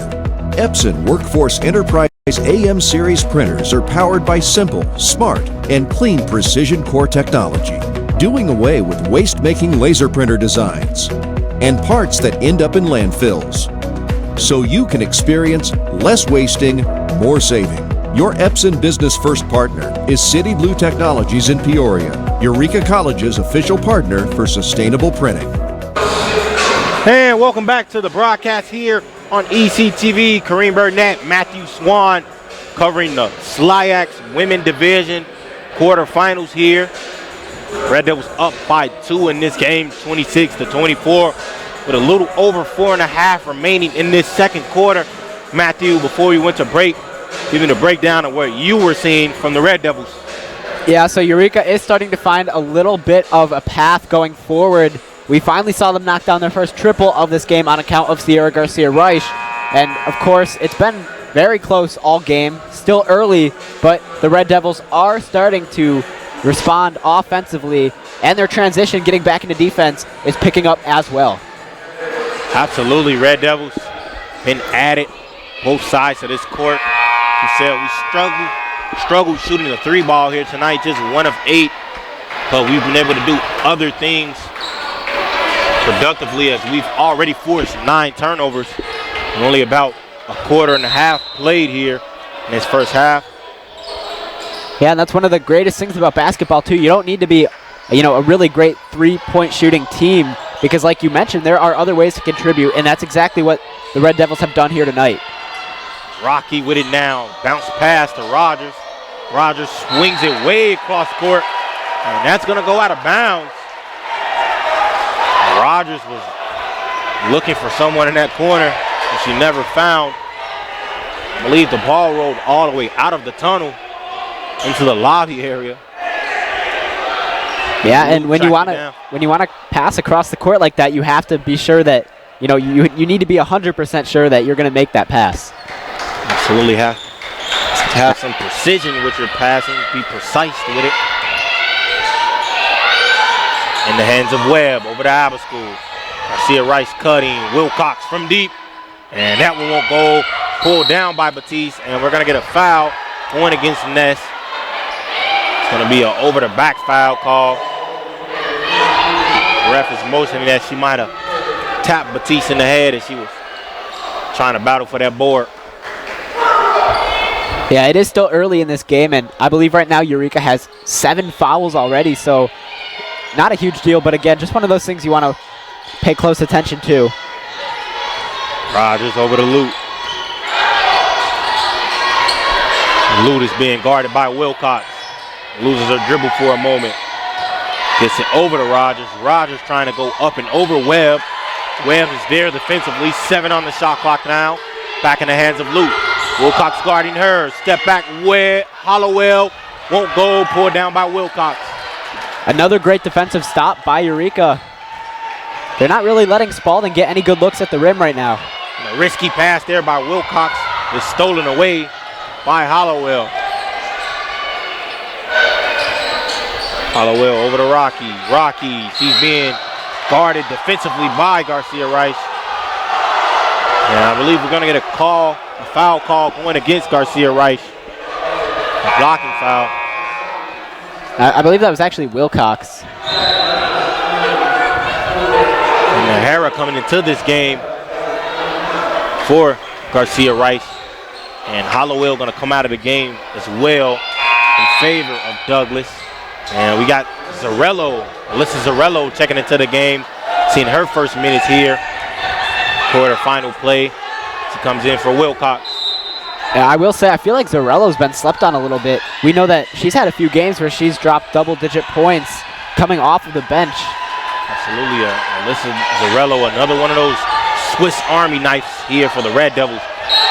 Epson Workforce Enterprise AM series printers are powered by simple, smart, and clean precision core technology, doing away with waste-making laser printer designs and parts that end up in landfills, so you can experience less wasting, more saving. Your Epson Business First partner is City Blue Technologies in Peoria, Eureka College's official partner for sustainable printing. And welcome back to the broadcast here on ECTV. Kareem Burnett, Matthew Swan covering the SLIAC Women Division quarterfinals here. Red Devils up by 2 in this game, 26-24, with a little over 4.5 remaining in this second quarter. Matthew, before we went to break, giving a breakdown of what you were seeing from the Red Devils. Yeah, so Eureka is starting to find a little bit of a path going forward. We finally saw them knock down their first triple of this game on account of Sierra Garcia-Reich. And, of course, it's been very close all game. Still early, but the Red Devils are starting to respond offensively, and their transition getting back into defense is picking up as well. Absolutely, Red Devils been at it both sides of this court. You said we struggled shooting the 3 ball here tonight, just 1 of 8, but we've been able to do other things productively as we've already forced 9 turnovers and only about a quarter and a half played here in this first half. Yeah, and that's one of the greatest things about basketball, too. You don't need to be, a really great three-point shooting team because, like you mentioned, there are other ways to contribute, and that's exactly what the Red Devils have done here tonight. Rocky with it now. Bounce pass to Rogers. Rogers swings it way across court, and that's going to go out of bounds. Rogers was looking for someone in that corner that she never found. I believe the ball rolled all the way out of the tunnel into the lobby area. Yeah, and when you want to pass across the court like that, you have to be sure that you need to be 100% sure that you're going to make that pass. Absolutely have to have some precision with your passing, be precise with it. In the hands of Webb over to Abascal. Garcia Rice cutting, Wilcox from deep, and that one won't go. Pulled down by Batiste, and we're going to get a foul going against Ness. It's going to be an over-the-back foul call. ref is motioning that she might have tapped Batiste in the head as she was trying to battle for that board. Yeah, it is still early in this game, and I believe right now Eureka has 7 fouls already, so not a huge deal, but again, just one of those things you want to pay close attention to. Rogers over to Lute. Lute is being guarded by Wilcox. Loses her dribble for a moment. Gets it over to Rogers. Rogers trying to go up and over Webb. Webb is there defensively. 7 on the shot clock now. Back in the hands of Lute. Wilcox guarding her. Step back. Webb. Hollowell won't go. Pulled down by Wilcox. Another great defensive stop by Eureka. They're not really letting Spalding get any good looks at the rim right now. And a risky pass there by Wilcox is stolen away by Hollowell. Hollowell over to Rocky. Rocky, she's being guarded defensively by Garcia Rice. And I believe we're going to get a foul call going against Garcia Rice. A blocking foul. I believe that was actually Wilcox. And Nahara coming into this game for Garcia Rice. And Hollowell going to come out of the game as well in favor of Douglas. And we got Zarello, Alyssa Zarello checking into the game. Seeing her first minutes here. Quarterfinal play. She comes in for Wilcox. Yeah, I will say, I feel like Zarello's been slept on a little bit. We know that she's had a few games where she's dropped double-digit points coming off of the bench. Absolutely, Alyssa Zarello, another one of those Swiss Army knives here for the Red Devils.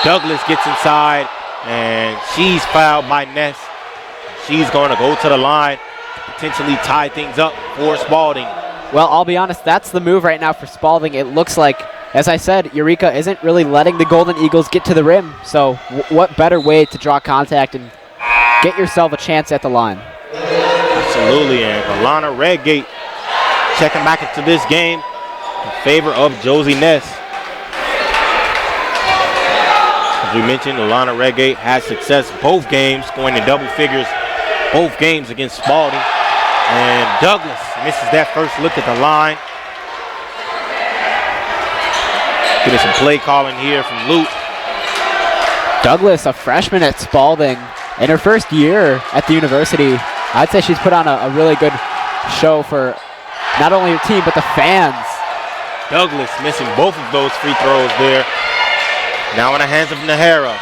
Douglas gets inside, and she's fouled by Ness. She's going to go to the line to potentially tie things up for Spalding. Well, I'll be honest, that's the move right now for Spalding. It looks like, as I said, Eureka isn't really letting the Golden Eagles get to the rim. So what better way to draw contact and get yourself a chance at the line? Absolutely, and Alana Redgate checking back into this game in favor of Josie Ness. As we mentioned, Alana Redgate had success both games, going in double figures both games against Spalding. And Douglas misses that first look at the line. Getting some play calling here from Lute. Douglas, a freshman at Spalding, in her first year at the university. I'd say she's put on a really good show for not only her team, but the fans. Douglas missing both of those free throws there. Now in the hands of Nahara.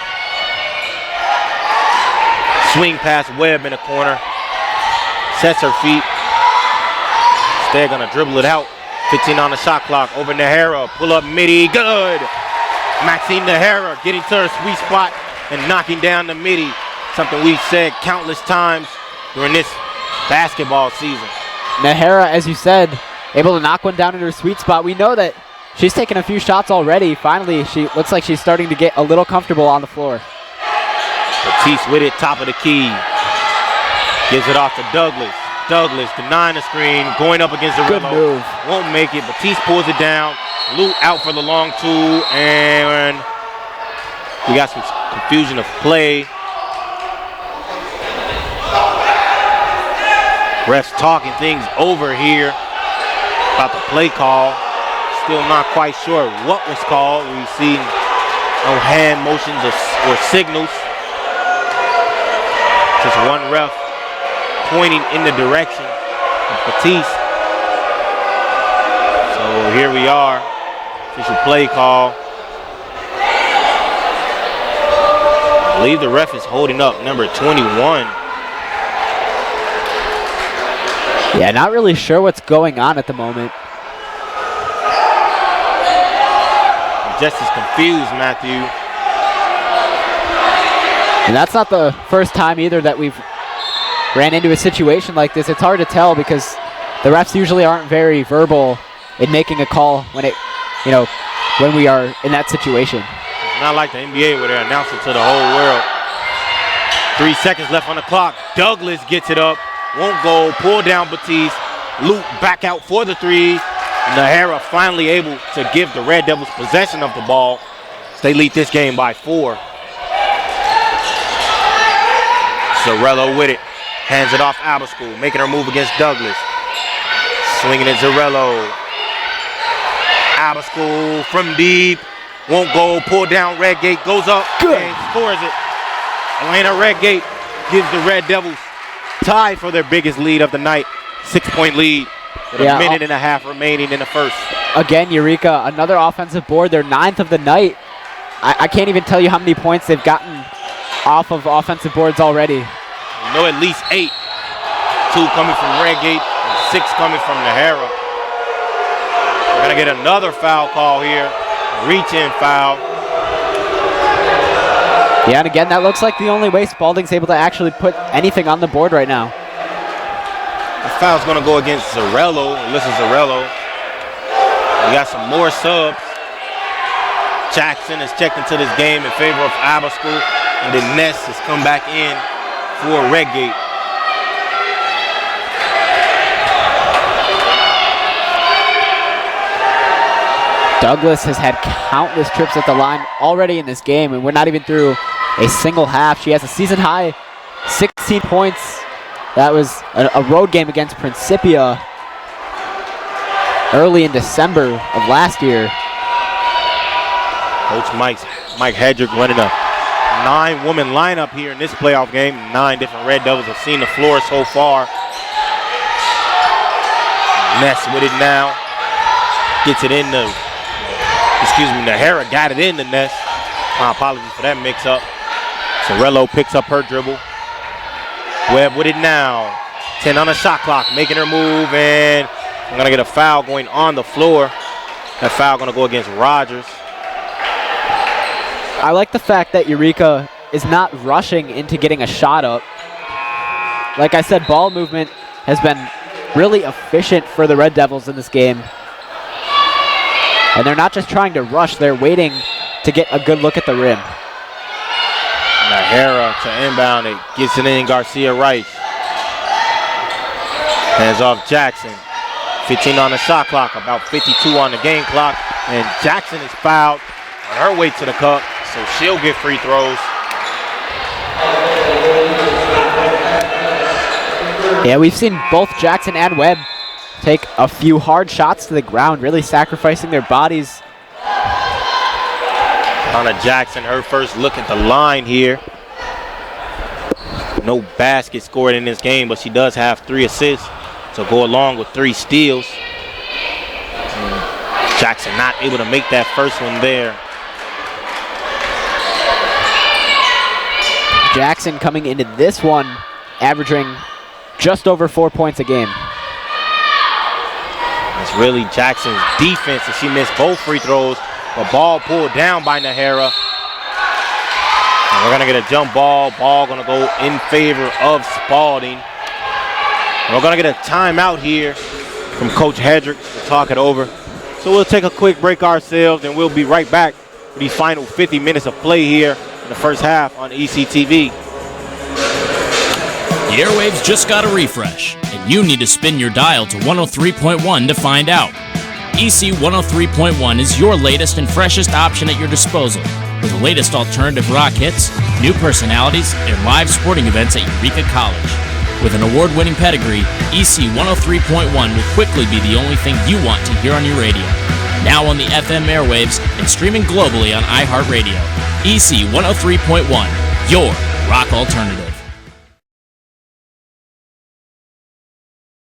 Swing pass Webb in the corner. Sets her feet. They're going to dribble it out. 15 on the shot clock. Over Nahara. Pull up midi. Good. Maxine Nahara getting to her sweet spot and knocking down the midi. Something we've said countless times during this basketball season. Nahara, as you said, able to knock one down in her sweet spot. We know that she's taken a few shots already. Finally, she looks like she's starting to get a little comfortable on the floor. Batiste with it, top of the key. Gives it off to Douglas. Douglas denying the screen, going up against the Good move. Won't make it. Batiste pulls it down. Lute out for the long two, and we got some confusion of play. Refs talking things over here about the play call. Still not quite sure what was called. We've seen no hand motions or signals. Just one ref pointing in the direction of Batiste. So here we are. Official play call. I believe the ref is holding up number 21. Yeah, not really sure what's going on at the moment. I'm just as confused, Matthew. And that's not the first time either that we've ran into a situation like this. It's hard to tell because the refs usually aren't very verbal in making a call when when we are in that situation. It's not like the NBA where they announce it to the whole world. 3 seconds left on the clock. Douglas gets it up. Won't go. Pull down Batiste. Lute back out for the three. Nahara finally able to give the Red Devils possession of the ball. They lead this game by 4. Zarello with it. Hands it off Abascool, making her move against Douglas. Swinging at Zarello. Abascal from deep. Won't go. Pull down Redgate. Goes up and scores it. Elena Redgate gives the Red Devils tie for their biggest lead of the night. 6-point lead with a minute and a half remaining in the first. Again, Eureka, another offensive board. They're 9th of the night. I can't even tell you how many points they've gotten off of offensive boards already. You know, at least 8. 2 coming from Redgate and 6 coming from Nahara. We're going to get another foul call here. Reach-in foul. Yeah, and again, that looks like the only way Spalding's able to actually put anything on the board right now. The foul's going to go against Zarello. Listen, Zarello. We got some more subs. Jackson has checked into this game in favor of Abascal, and then Ness has come back in for Redgate. Douglas has had countless trips at the line already in this game, and we're not even through a single half. She has a season high 16 points. That was a road game against Principia early in December of last year. Coach Mike Hedrick running a 9-woman lineup here in this playoff game. 9 different Red Devils have seen the floor so far. Ness with it now. Gets it in the, Nahara got it in the Ness. My apologies for that mix-up. Zarello picks up her dribble. Webb with it now. 10 on the shot clock, making her move, and I'm going to get a foul going on the floor. That foul going to go against Rogers. I like the fact that Eureka is not rushing into getting a shot up. Like I said, ball movement has been really efficient for the Red Devils in this game. And they're not just trying to rush, they're waiting to get a good look at the rim. Nahara to inbound it, gets it in Garcia Rice. Hands off Jackson. 15 on the shot clock, about 52 on the game clock. And Jackson is fouled on her way to the cup, so she'll get free throws. Yeah, we've seen both Jackson and Webb take a few hard shots to the ground, really sacrificing their bodies. Donna Jackson, her first look at the line here. No basket scored in this game, but she does have 3 assists to go along with 3 steals. Jackson not able to make that first one there. Jackson coming into this one, averaging just over 4 points a game. It's really Jackson's defense, and she missed both free throws. The ball pulled down by Nahara. And we're going to get a jump ball. Ball going to go in favor of Spalding. And we're going to get a timeout here from Coach Hedrick to talk it over. So we'll take a quick break ourselves, and we'll be right back for these final 50 minutes of play here in the first half on ECTV. The airwaves just got a refresh, and you need to spin your dial to 103.1 to find out. EC 103.1 is your latest and freshest option at your disposal, with the latest alternative rock hits, new personalities, and live sporting events at Eureka College. With an award-winning pedigree, EC 103.1 will quickly be the only thing you want to hear on your radio. Now on the FM airwaves and streaming globally on iHeartRadio. EC 103.1, your rock alternative.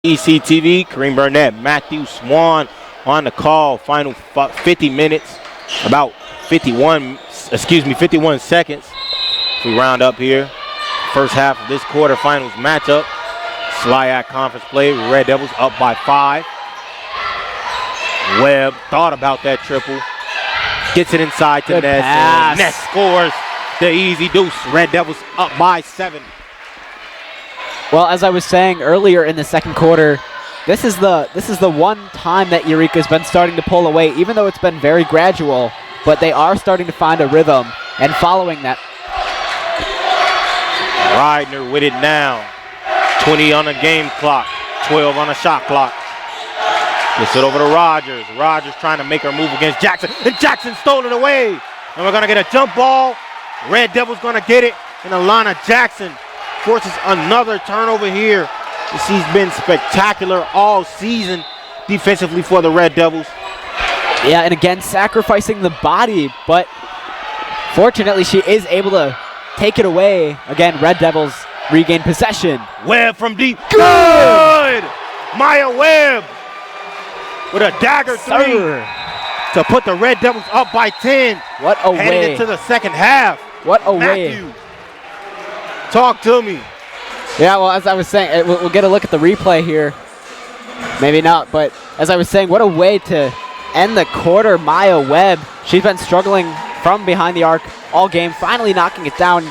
ECTV, Kareem Burnett, Matthew Swan on the call. Final 50 minutes, about 51 seconds. If we round up here, first half of this quarterfinals matchup. SLIAC conference play, Red Devils up by 5. Webb thought about that triple. Gets it inside to Ness. And Ness scores the easy deuce. Red Devils up by 7. Well, as I was saying earlier in the second quarter, this is the one time that Eureka's been starting to pull away, even though it's been very gradual, but they are starting to find a rhythm and following that. Ridner with it now. 20 on the game clock, 12 on the shot clock. Gets it over to Rogers. Rogers trying to make her move against Jackson, and Jackson stole it away. And we're going to get a jump ball. Red Devils going to get it, and Alana Jackson forces another turnover here. She's been spectacular all season defensively for the Red Devils. Yeah, and again, sacrificing the body, but fortunately she is able to take it away. Again, Red Devils regain possession. Webb from deep. Good! Maya Webb with a dagger three to put the Red Devils up by 10. What a heading way. into the second half. What a Matthew, way. talk to me. Yeah, well, as I was saying, we'll get a look at the replay here. Maybe not, but as I was saying, what a way to end the quarter. Maya Webb, she's been struggling from behind the arc all game, finally knocking it down.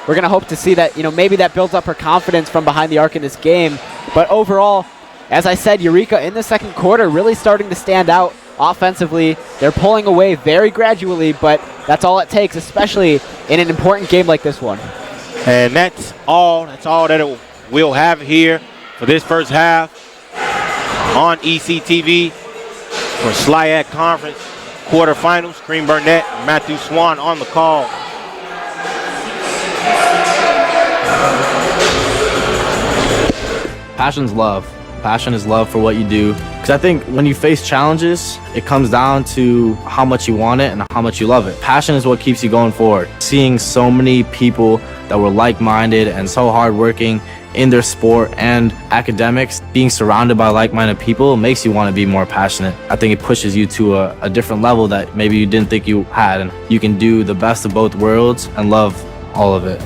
We're going to hope to see that, maybe that builds up her confidence from behind the arc in this game. But overall, as I said, Eureka in the second quarter really starting to stand out offensively. They're pulling away very gradually, but that's all it takes, especially in an important game like this one. And that's all that we'll have here for this first half on ECTV for SLIAC Conference Quarterfinals. Cream Burnett, Matthew Swan on the call. Passion's love. Passion is love for what you do. Because I think when you face challenges, it comes down to how much you want it and how much you love it. Passion is what keeps you going forward. Seeing so many people that were like-minded and so hardworking in their sport and academics, being surrounded by like-minded people makes you want to be more passionate. I think it pushes you to a different level that maybe you didn't think you had, and you can do the best of both worlds and love all of it.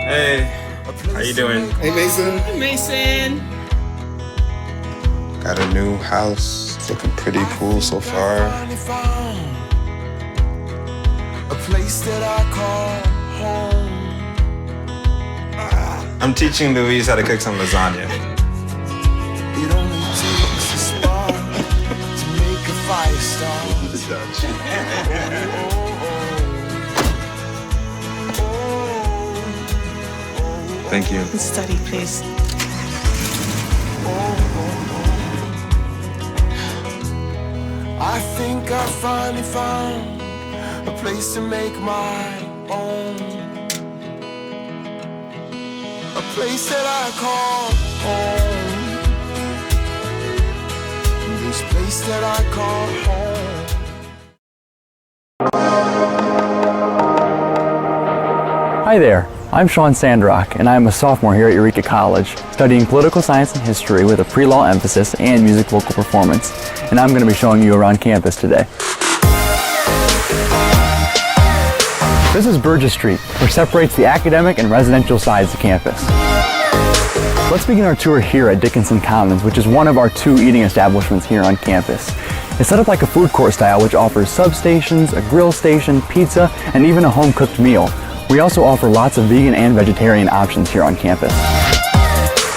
Hey, how you doing? Hey, Mason. Hey, Mason. Got a new house. It's looking pretty cool so far. A place that I call home. I'm teaching Louise how to cook some lasagna. It only takes a spark to make a fire start. Thank you. Study, please. I think I finally found a place to make my own. A place that I call home. This place that I call home. Hi there. I'm Sean Sandrock, and I'm a sophomore here at Eureka College, studying political science and history with a pre-law emphasis and music vocal performance. And I'm going to be showing you around campus today. This is Burgess Street, which separates the academic and residential sides of campus. Let's begin our tour here at Dickinson Commons, which is one of our 2 eating establishments here on campus. It's set up like a food court style, which offers substations, a grill station, pizza, and even a home-cooked meal. We also offer lots of vegan and vegetarian options here on campus.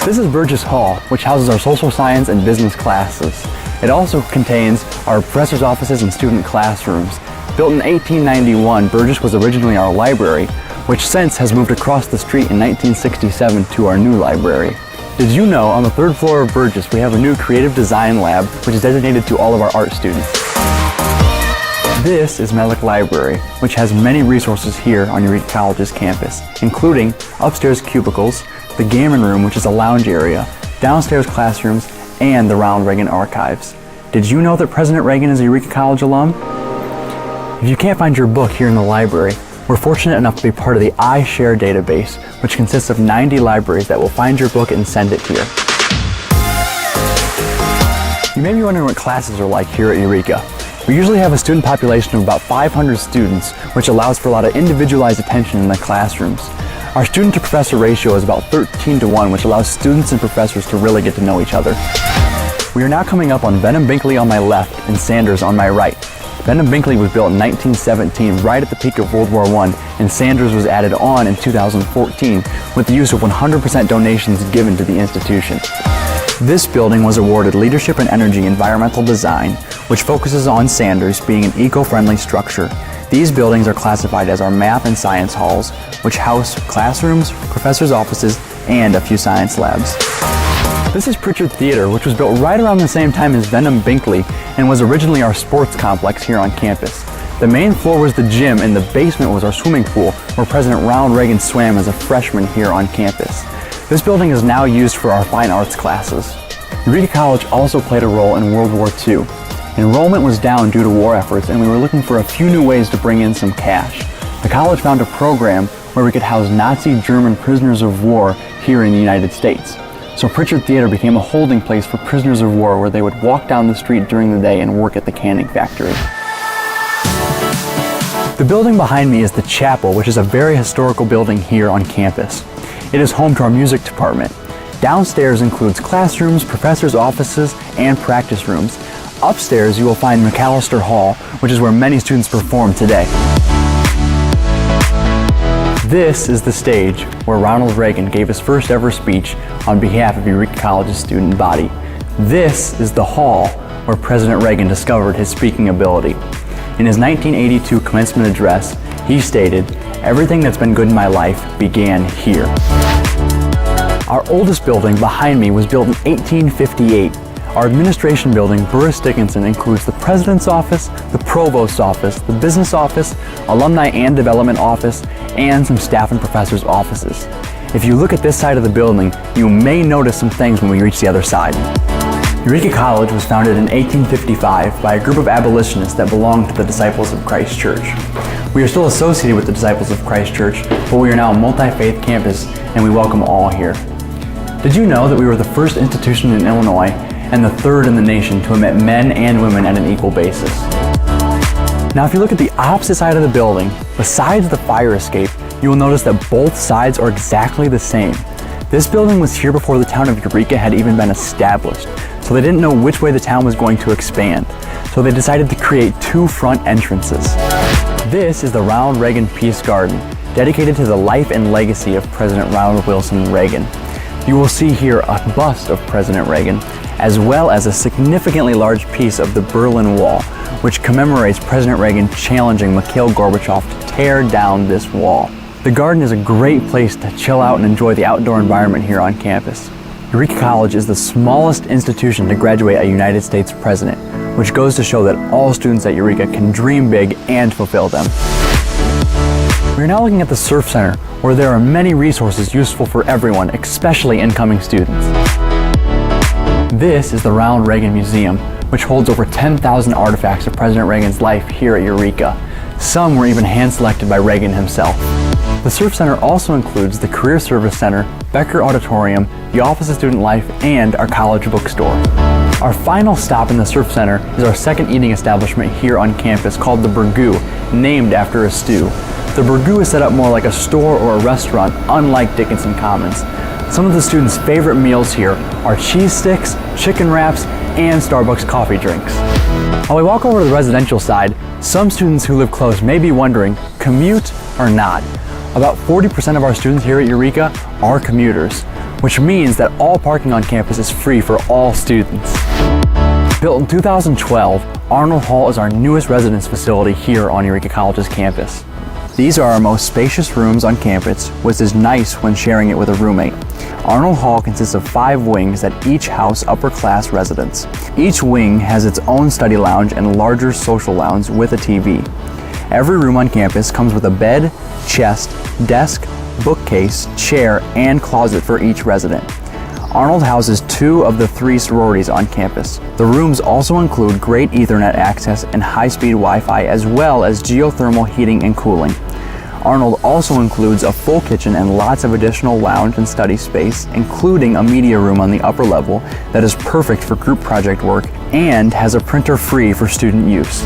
This is Burgess Hall, which houses our social science and business classes. It also contains our professors' offices and student classrooms. Built in 1891, Burgess was originally our library, which since has moved across the street in 1967 to our new library. Did you know on the 3rd floor of Burgess we have a new creative design lab, which is designated to all of our art students? This is Mellick Library, which has many resources here on Eureka College's campus, including upstairs cubicles, the Gammon Room, which is a lounge area, downstairs classrooms, and the Ronald Reagan Archives. Did you know that President Reagan is a Eureka College alum? If you can't find your book here in the library, we're fortunate enough to be part of the iShare database, which consists of 90 libraries that will find your book and send it here. You may be wondering what classes are like here at Eureka. We usually have a student population of about 500 students, which allows for a lot of individualized attention in the classrooms. Our student-to-professor ratio is about 13:1, which allows students and professors to really get to know each other. We are now coming up on Benham Binkley on my left and Sanders on my right. Benham Binkley was built in 1917, right at the peak of World War I, and Sanders was added on in 2014 with the use of 100% donations given to the institution. This building was awarded Leadership in Energy Environmental Design, which focuses on Sanders being an eco-friendly structure. These buildings are classified as our math and science halls, which house classrooms, professors' offices, and a few science labs. This is Pritchard Theater, which was built right around the same time as Benham Binkley and was originally our sports complex here on campus. The main floor was the gym and the basement was our swimming pool where President Ronald Reagan swam as a freshman here on campus. This building is now used for our fine arts classes. Eureka College also played a role in World War II. Enrollment was down due to war efforts and we were looking for a few new ways to bring in some cash. The college found a program where we could house Nazi German prisoners of war here in the United States. So Pritchard Theater became a holding place for prisoners of war where they would walk down the street during the day and work at the canning factory. The building behind me is the chapel, which is a very historical building here on campus. It is home to our music department. Downstairs includes classrooms, professors' offices, and practice rooms. Upstairs you will find McAllister Hall, which is where many students perform today. This is the stage where Ronald Reagan gave his first ever speech on behalf of Eureka College's student body. This is the hall where President Reagan discovered his speaking ability. In his 1982 commencement address, he stated, "Everything that's been good in my life began here." Our oldest building behind me was built in 1858. Our administration building, Burris Dickinson, includes the President's Office, the Provost's Office, the Business Office, Alumni and Development Office, and some staff and professors' offices. If you look at this side of the building, you may notice some things when we reach the other side. Eureka College was founded in 1855 by a group of abolitionists that belonged to the Disciples of Christ Church. We are still associated with the Disciples of Christ Church, but we are now a multi-faith campus and we welcome all here. Did you know that we were the first institution in Illinois and the third in the nation to admit men and women at an equal basis? Now if you look at the opposite side of the building, besides the fire escape, you will notice that both sides are exactly the same. This building was here before the town of Eureka had even been established, so they didn't know which way the town was going to expand. So they decided to create two front entrances. This is the Ronald Reagan Peace Garden, dedicated to the life and legacy of President Ronald Wilson Reagan. You will see here a bust of President Reagan, as well as a significantly large piece of the Berlin Wall, which commemorates President Reagan challenging Mikhail Gorbachev to tear down this wall. The garden is a great place to chill out and enjoy the outdoor environment here on campus. Eureka College is the smallest institution to graduate a United States president, which goes to show that all students at Eureka can dream big and fulfill them. We are now looking at the Surf Center, where there are many resources useful for everyone, especially incoming students. This is the Ronald Reagan Museum, which holds over 10,000 artifacts of President Reagan's life here at Eureka. Some were even hand-selected by Reagan himself. The Surf Center also includes the Career Service Center, Becker Auditorium, the Office of Student Life, and our college bookstore. Our final stop in the Surf Center is our second eating establishment here on campus called the Burgoo, named after a stew. The Burgoo is set up more like a store or a restaurant, unlike Dickinson Commons. Some of the students' favorite meals here are cheese sticks, chicken wraps, and Starbucks coffee drinks. While we walk over to the residential side, some students who live close may be wondering, commute or not? About 40% of our students here at Eureka are commuters, which means that all parking on campus is free for all students. Built in 2012, Arnold Hall is our newest residence facility here on Eureka College's campus. These are our most spacious rooms on campus, which is nice when sharing it with a roommate. Arnold Hall consists of 5 wings that each house upper-class residents. Each wing has its own study lounge and larger social lounge with a TV. Every room on campus comes with a bed, chest, desk, bookcase, chair, and closet for each resident. Arnold houses 2 of the 3 sororities on campus. The rooms also include great Ethernet access and high-speed Wi-Fi, as well as geothermal heating and cooling. Arnold also includes a full kitchen and lots of additional lounge and study space, including a media room on the upper level that is perfect for group project work and has a printer free for student use.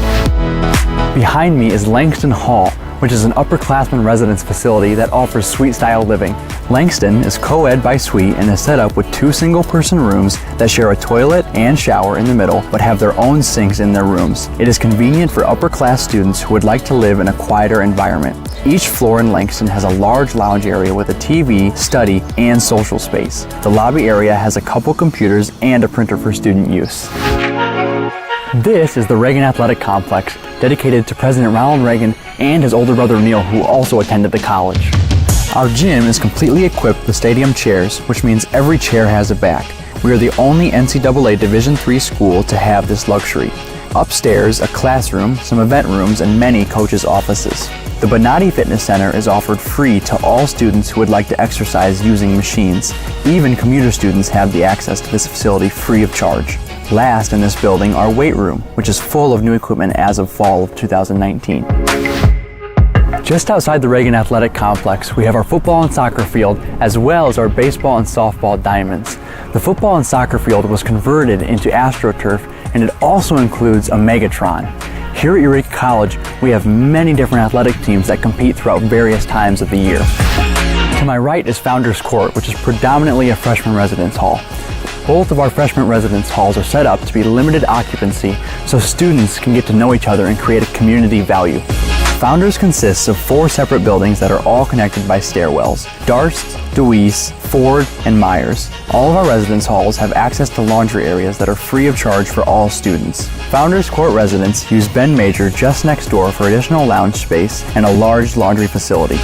Behind me is Langston Hall, which is an upperclassmen residence facility that offers suite-style living. Langston is co-ed by suite and is set up with 2 single-person rooms that share a toilet and shower in the middle, but have their own sinks in their rooms. It is convenient for upper-class students who would like to live in a quieter environment. Each floor in Langston has a large lounge area with a TV, study, and social space. The lobby area has a couple computers and a printer for student use. This is the Reagan Athletic Complex, dedicated to President Ronald Reagan and his older brother Neil, who also attended the college. Our gym is completely equipped with stadium chairs, which means every chair has a back. We are the only NCAA Division III school to have this luxury. Upstairs, a classroom, some event rooms, and many coaches' offices. The Bonatti Fitness Center is offered free to all students who would like to exercise using machines. Even commuter students have the access to this facility free of charge. Last in this building, our weight room, which is full of new equipment as of fall of 2019. Just outside the Reagan Athletic Complex, we have our football and soccer field, as well as our baseball and softball diamonds. The football and soccer field was converted into AstroTurf, and it also includes a Megatron. Here at Eureka College, we have many different athletic teams that compete throughout various times of the year. To my right is Founders Court, which is predominantly a freshman residence hall. Both of our freshman residence halls are set up to be limited occupancy so students can get to know each other and create a community value. Founders consists of 4 separate buildings that are all connected by stairwells: Darst, DeWeese, Ford, and Myers. All of our residence halls have access to laundry areas that are free of charge for all students. Founders Court residents use Ben Major just next door for additional lounge space and a large laundry facility.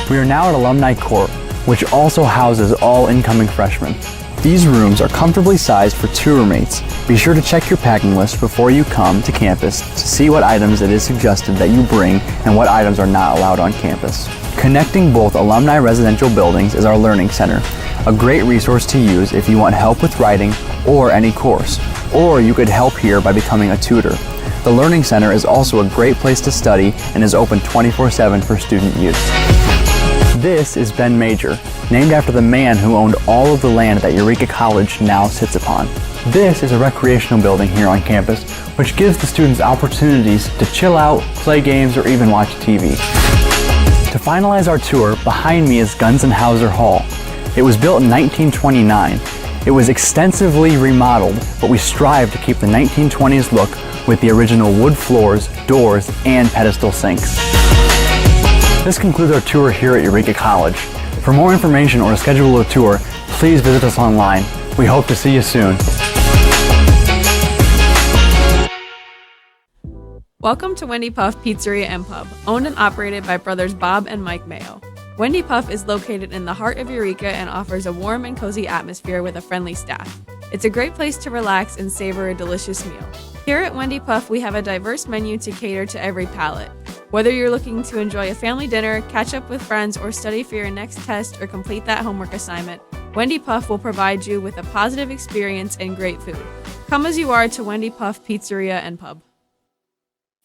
We are now at Alumni Court, which also houses all incoming freshmen. These rooms are comfortably sized for 2 roommates. Be sure to check your packing list before you come to campus to see what items it is suggested that you bring and what items are not allowed on campus. Connecting both alumni residential buildings is our Learning Center, a great resource to use if you want help with writing or any course, or you could help here by becoming a tutor. The Learning Center is also a great place to study and is open 24/7 for student use. This is Ben Major, named after the man who owned all of the land that Eureka College now sits upon. This is a recreational building here on campus, which gives the students opportunities to chill out, play games, or even watch TV. To finalize our tour, behind me is Guns N' Hauser Hall. It was built in 1929. It was extensively remodeled, but we strive to keep the 1920s look with the original wood floors, doors, and pedestal sinks. This concludes our tour here at Eureka College. For more information or to schedule a tour, please visit us online. We hope to see you soon. Welcome to Wendy Puff Pizzeria and Pub, owned and operated by brothers Bob and Mike Mayo. Wendy Puff is located in the heart of Eureka and offers a warm and cozy atmosphere with a friendly staff. It's a great place to relax and savor a delicious meal. Here at Wendy Puff, we have a diverse menu to cater to every palate. Whether you're looking to enjoy a family dinner, catch up with friends, or study for your next test or complete that homework assignment, Wendy Puff will provide you with a positive experience and great food. Come as you are to Wendy Puff Pizzeria and Pub.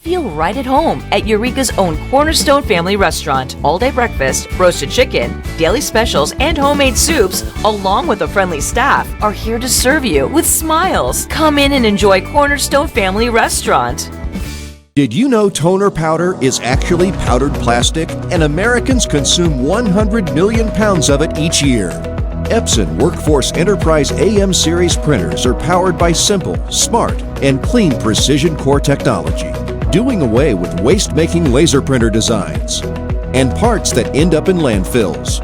Feel right at home at Eureka's own Cornerstone Family Restaurant. All-day breakfast, roasted chicken, daily specials, and homemade soups, along with a friendly staff, are here to serve you with smiles. Come in and enjoy Cornerstone Family Restaurant. Did you know toner powder is actually powdered plastic, and Americans consume 100 million pounds of it each year? Epson Workforce Enterprise AM series printers are powered by simple, smart, and clean precision core technology, doing away with waste-making laser printer designs and parts that end up in landfills,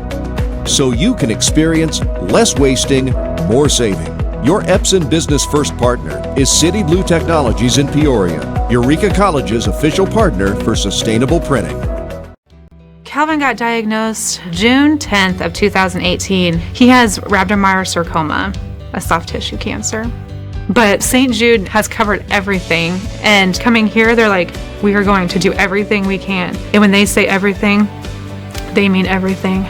so you can experience less wasting, more saving. Your Epson Business First partner is City Blue Technologies in Peoria, Eureka College's official partner for sustainable printing. Calvin got diagnosed June 10th of 2018. He has rhabdomyosarcoma, a soft tissue cancer. But St. Jude has covered everything, and coming here, they're like, we are going to do everything we can. And when they say everything, they mean everything.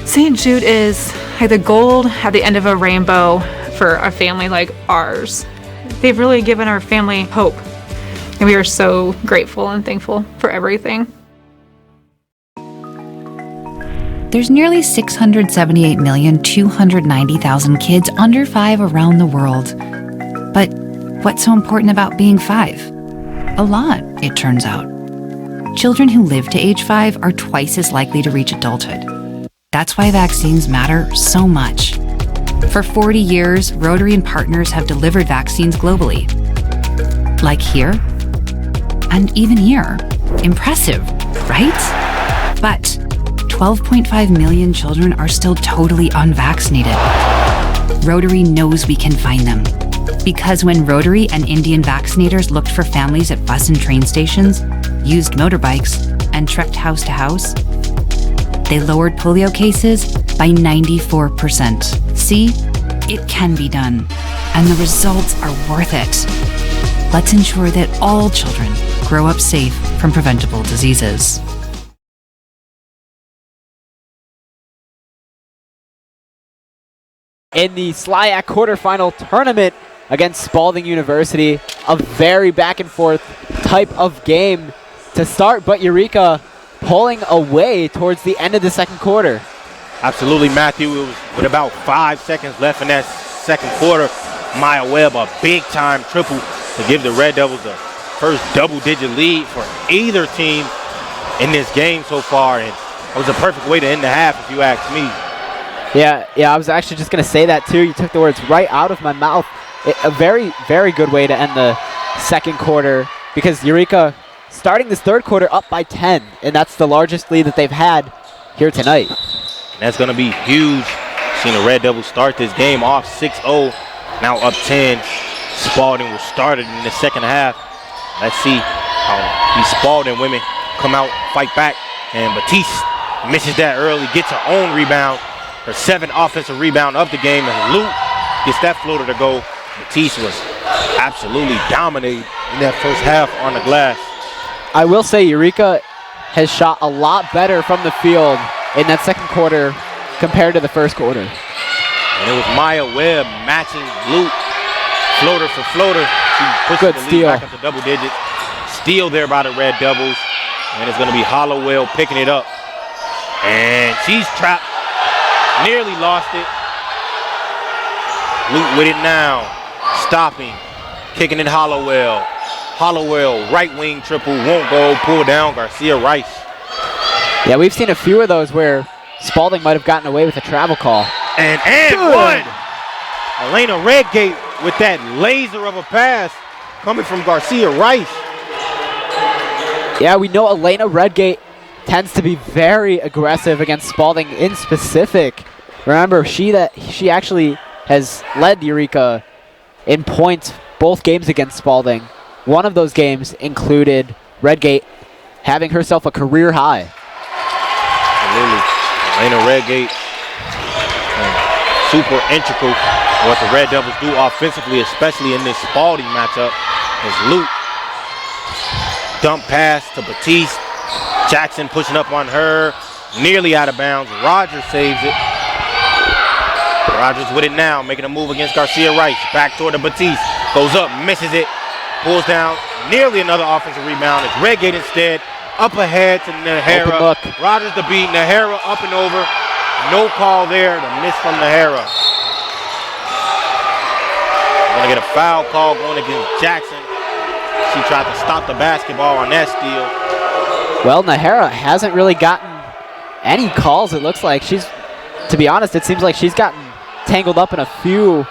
St. Jude is like the gold at the end of a rainbow for a family like ours. They've really given our family hope, and we are so grateful and thankful for everything. There's nearly 678,290,000 kids under 5 around the world. But what's so important about being 5? A lot, it turns out. Children who live to age 5 are twice as likely to reach adulthood. That's why vaccines matter so much. For 40 years, Rotary and partners have delivered vaccines globally. Like here, and even here. Impressive, right? But 12.5 million children are still totally unvaccinated. Rotary knows we can find them. Because when Rotary and Indian vaccinators looked for families at bus and train stations, used motorbikes, and trekked house to house, they lowered polio cases by 94%. See, it can be done, and the results are worth it. Let's ensure that all children grow up safe from preventable diseases. In the SLIAC quarterfinal tournament against Spalding University, a very back and forth type of game to start, but Eureka pulling away towards the end of the second quarter. Absolutely, Matthew. It was with about 5 seconds left in that second quarter. Maya Webb, a big-time triple to give the Red Devils the first double-digit lead for either team in this game so far, and it was a perfect way to end the half, if you ask me. Yeah, I was actually just going to say that too. You took the words right out of my mouth. A very, very good way to end the second quarter, because Eureka starting this third quarter up by 10, and that's the largest lead that they've had here tonight. And that's going to be huge. Seeing the Red Devils start this game off 6-0, now up 10. Spalding was started in the second half. Let's see how these Spalding women come out, fight back, and Batiste misses that early, gets her own rebound, her 7th offensive rebound of the game, and Luke gets that floater to go. Batiste was absolutely dominated in that first half on the glass. I will say Eureka has shot a lot better from the field in that second quarter compared to the first quarter. And it was Maya Webb matching Luke floater for floater. She pushes the lead back up to double digits. Steal there by the Red Devils. And it's going to be Hollowell picking it up. And she's trapped. Nearly lost it. Luke with it now. Stopping. Kicking it Hollowell. Hollowell, right wing triple, won't go. Pull down Garcia Rice. Yeah, we've seen a few of those where Spalding might have gotten away with a travel call. And one. Elena Redgate with that laser of a pass coming from Garcia Rice. Yeah, we know Elena Redgate tends to be very aggressive against Spalding in specific. Remember, she actually has led Eureka in points both games against Spalding. One of those games included Redgate having herself a career high. Absolutely. Elena Redgate, super integral what the Red Devils do offensively, especially in this Spalding matchup, is Luke. Dump pass to Batiste. Jackson pushing up on her, nearly out of bounds. Rogers saves it. Rogers with it now, making a move against Garcia Rice. Back toward the Batiste. Goes up, misses it. Pulls down, nearly another offensive rebound. It's Redgate instead. Up ahead to Nahara. Rogers to beat. Nahara up and over. No call there. The miss from Nahara. We're going to get a foul call going against Jackson. She tried to stop the basketball on that steal. Well, Nahara hasn't really gotten any calls, it looks like. To be honest, it seems like she's gotten tangled up in a few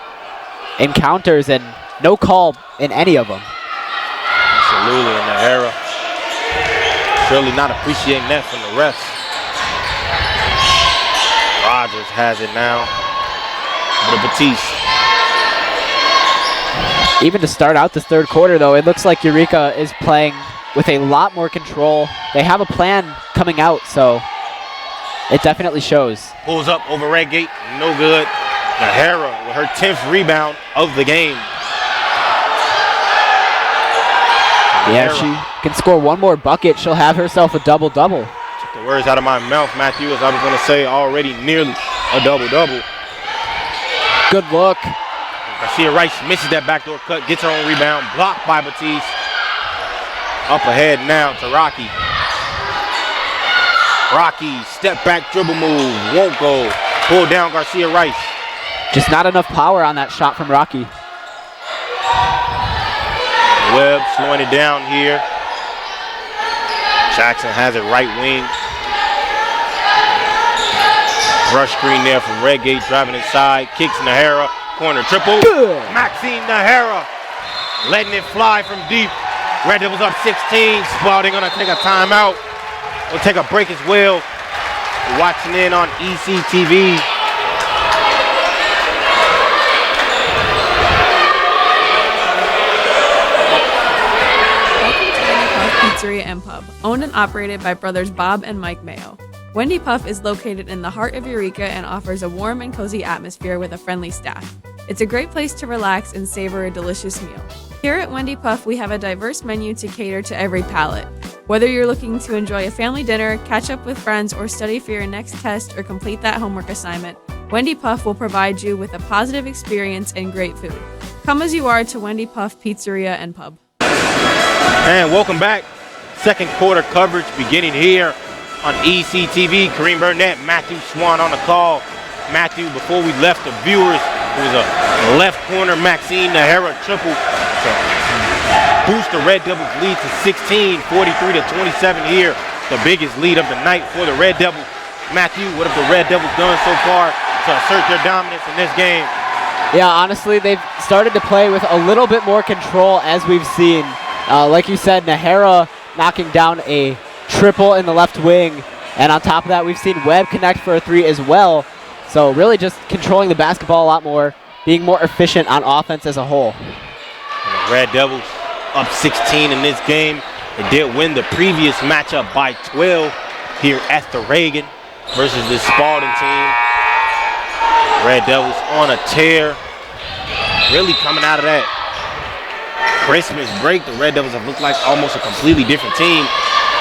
encounters and no call in any of them. Absolutely, and Nahara surely not appreciating that from the refs. Rogers has it now with Batiste. Even to start out this third quarter, though, it looks like Eureka is playing with a lot more control. They have a plan coming out, so it definitely shows. Pulls up over Redgate, no good. Nahara with her 10th rebound of the game. Yeah, if she can score one more bucket, she'll have herself a double-double. Took the words out of my mouth, Matthew, as I was going to say, already nearly a double-double. Good look. Garcia Rice misses that backdoor cut, gets her own rebound, blocked by Batiste. Up ahead now to Rocky. Rocky, step back dribble move, won't go. Pull down Garcia Rice. Just not enough power on that shot from Rocky. Webb slowing it down here. Jackson has it right wing. Rush screen there from Redgate, driving inside, kicks Nahara, corner triple. Good. Maxine Nahara letting it fly from deep. Red Devils up 16. Spalding gonna take a timeout. We'll take a break as well. You're watching in on ECTV. Pizzeria and Pub, owned and operated by brothers Bob and Mike Mayo. Wendy Puff is located in the heart of Eureka and offers a warm and cozy atmosphere with a friendly staff. It's a great place to relax and savor a delicious meal. Here at Wendy Puff, we have a diverse menu to cater to every palate. Whether you're looking to enjoy a family dinner, catch up with friends, or study for your next test or complete that homework assignment, Wendy Puff will provide you with a positive experience and great food. Come as you are to Wendy Puff Pizzeria and Pub. And welcome back. Second quarter coverage beginning here on ECTV. Kareem Burnett, Matthew Swan on the call. Matthew, before we left the viewers, it was a left corner Maxine Nahara triple to boost the Red Devils lead to 16, 43-27 here. The biggest lead of the night for the Red Devils. Matthew, what have the Red Devils done so far to assert their dominance in this game? Yeah, honestly, they've started to play with a little bit more control as we've seen. Like you said, Nahara knocking down a triple in the left wing. And on top of that, we've seen Webb connect for a three as well. So really just controlling the basketball a lot more, being more efficient on offense as a whole. And the Red Devils up 16 in this game. They did win the previous matchup by 12 here at the Reagan versus the Spalding team. Red Devils on a tear, really coming out of that Christmas break. The Red Devils have looked like almost a completely different team.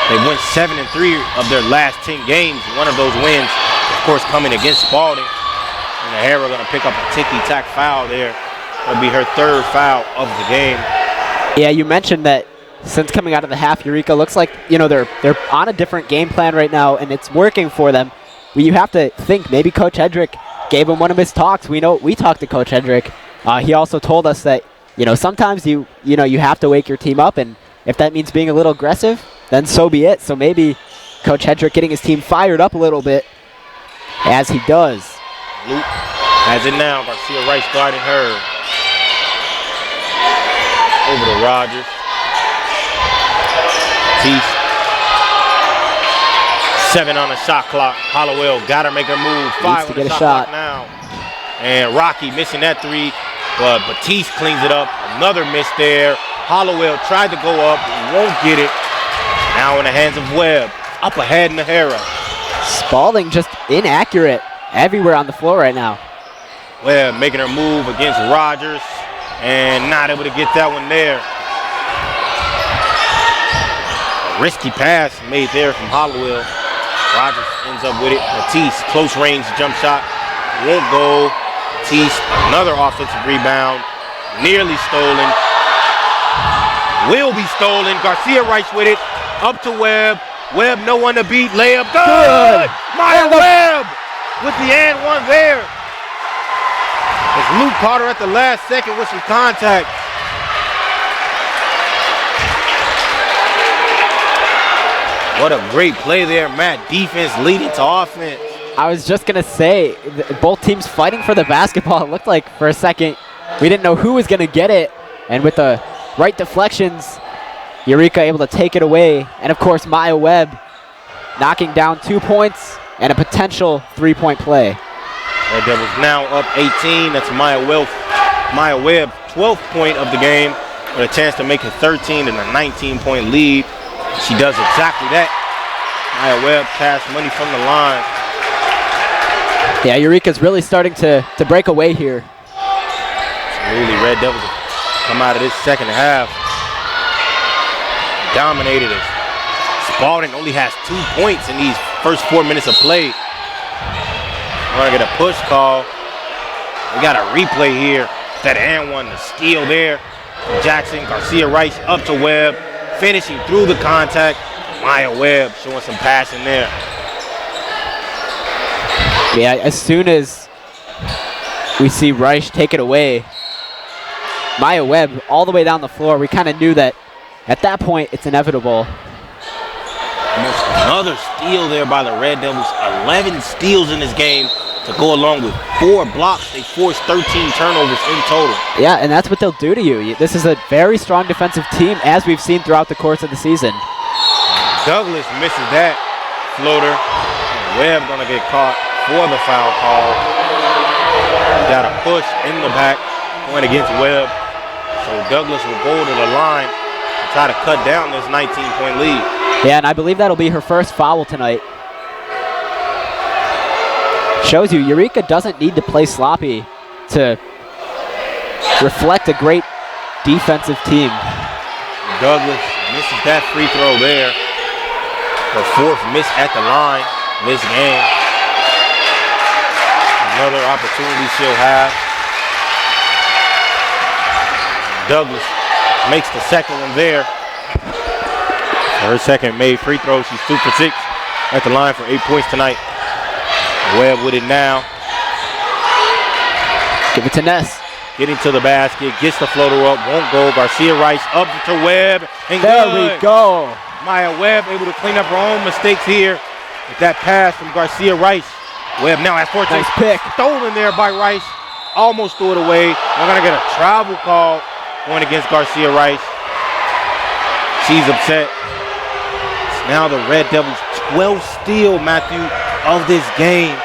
They won 7-3 of their last 10 games. One of those wins, of course, coming against Spalding. And Nahara going to pick up a ticky-tack foul there. That'll be her third foul of the game. Yeah, you mentioned that since coming out of the half, Eureka looks like, you know, they're on a different game plan right now, and it's working for them. But you have to think maybe Coach Hedrick gave him one of his talks. We talked to Coach Hedrick. He also told us that, you know, sometimes you have to wake your team up, and if that means being a little aggressive, then so be it. So maybe Coach Hedrick getting his team fired up a little bit, as he does. Luke has it now. Garcia Rice guarding her. Over to Rogers. Teeth. 7 on the shot clock. Hollowell got to make her move. 5 on the shot clock now. And Rocky missing that three, but Batiste cleans it up. Another miss there. Hollowell tried to go up, won't get it. Now in the hands of Webb. Up ahead in Nahara. Spalding just inaccurate everywhere on the floor right now. Webb making her move against Rogers and not able to get that one there. A risky pass made there from Hollowell. Rogers ends up with it. Batiste, close range jump shot. Won't go. Batiste, another offensive rebound. Nearly stolen. Will be stolen. Garcia Rice with it. Up to Webb. Webb, no one to beat. Layup. Good! Maya Webb with the and one there. As Luke caught her at the last second with some contact. What a great play there, Matt. Defense leading to offense. I was just going to say, both teams fighting for the basketball. It looked like for a second we didn't know who was going to get it. And with the right deflections, Eureka able to take it away. And, of course, Maya Webb knocking down 2 points and a potential three-point play. Red Devils now up 18. That's Maya Webb, 12th point of the game, with a chance to make it 13 and a 19-point lead. She does exactly that. Maya Webb pass money from the line. Yeah, Eureka's really starting to break away here. Absolutely, Red Devils come out of this second half. Dominated it. Spalding only has 2 points in these first 4 minutes of play. We're gonna get a push call. We got a replay here. That and one, the steal there. Jackson, Garcia Rice up to Webb. Finishing through the contact. Maya Webb showing some passion there. Yeah, as soon as we see Rice take it away, Maya Webb all the way down the floor, we kind of knew that at that point it's inevitable. Another steal there by the Red Devils. 11 steals in this game to go along with 4 blocks. They forced 13 turnovers in total. Yeah, and that's what they'll do to you. This is a very strong defensive team, as we've seen throughout the course of the season. Douglas misses that floater. Webb gonna get caught for the foul call. Got a push in the back, going against Webb. So Douglas will go to the line to try to cut down this 19-point lead. Yeah, and I believe that'll be her first foul tonight. Shows you Eureka doesn't need to play sloppy to reflect a great defensive team. Douglas misses that free throw there. The fourth miss at the line this game. Another opportunity she'll have. Douglas makes the second one there. Her second made free throw. She's 2 for 6 at the line for 8 points tonight. Webb with it now. Give it to Ness. Getting to the basket, gets the floater up, won't go. Garcia Rice up to Webb, and there good. We go. Maya Webb able to clean up her own mistakes here with that pass from Garcia Rice. Webb now has 14. Nice pick. Stolen there by Rice. Almost threw it away. We're going to get a travel call going against Garcia Rice. She's upset. It's now the Red Devils' 12th steal, Matthew, of this game.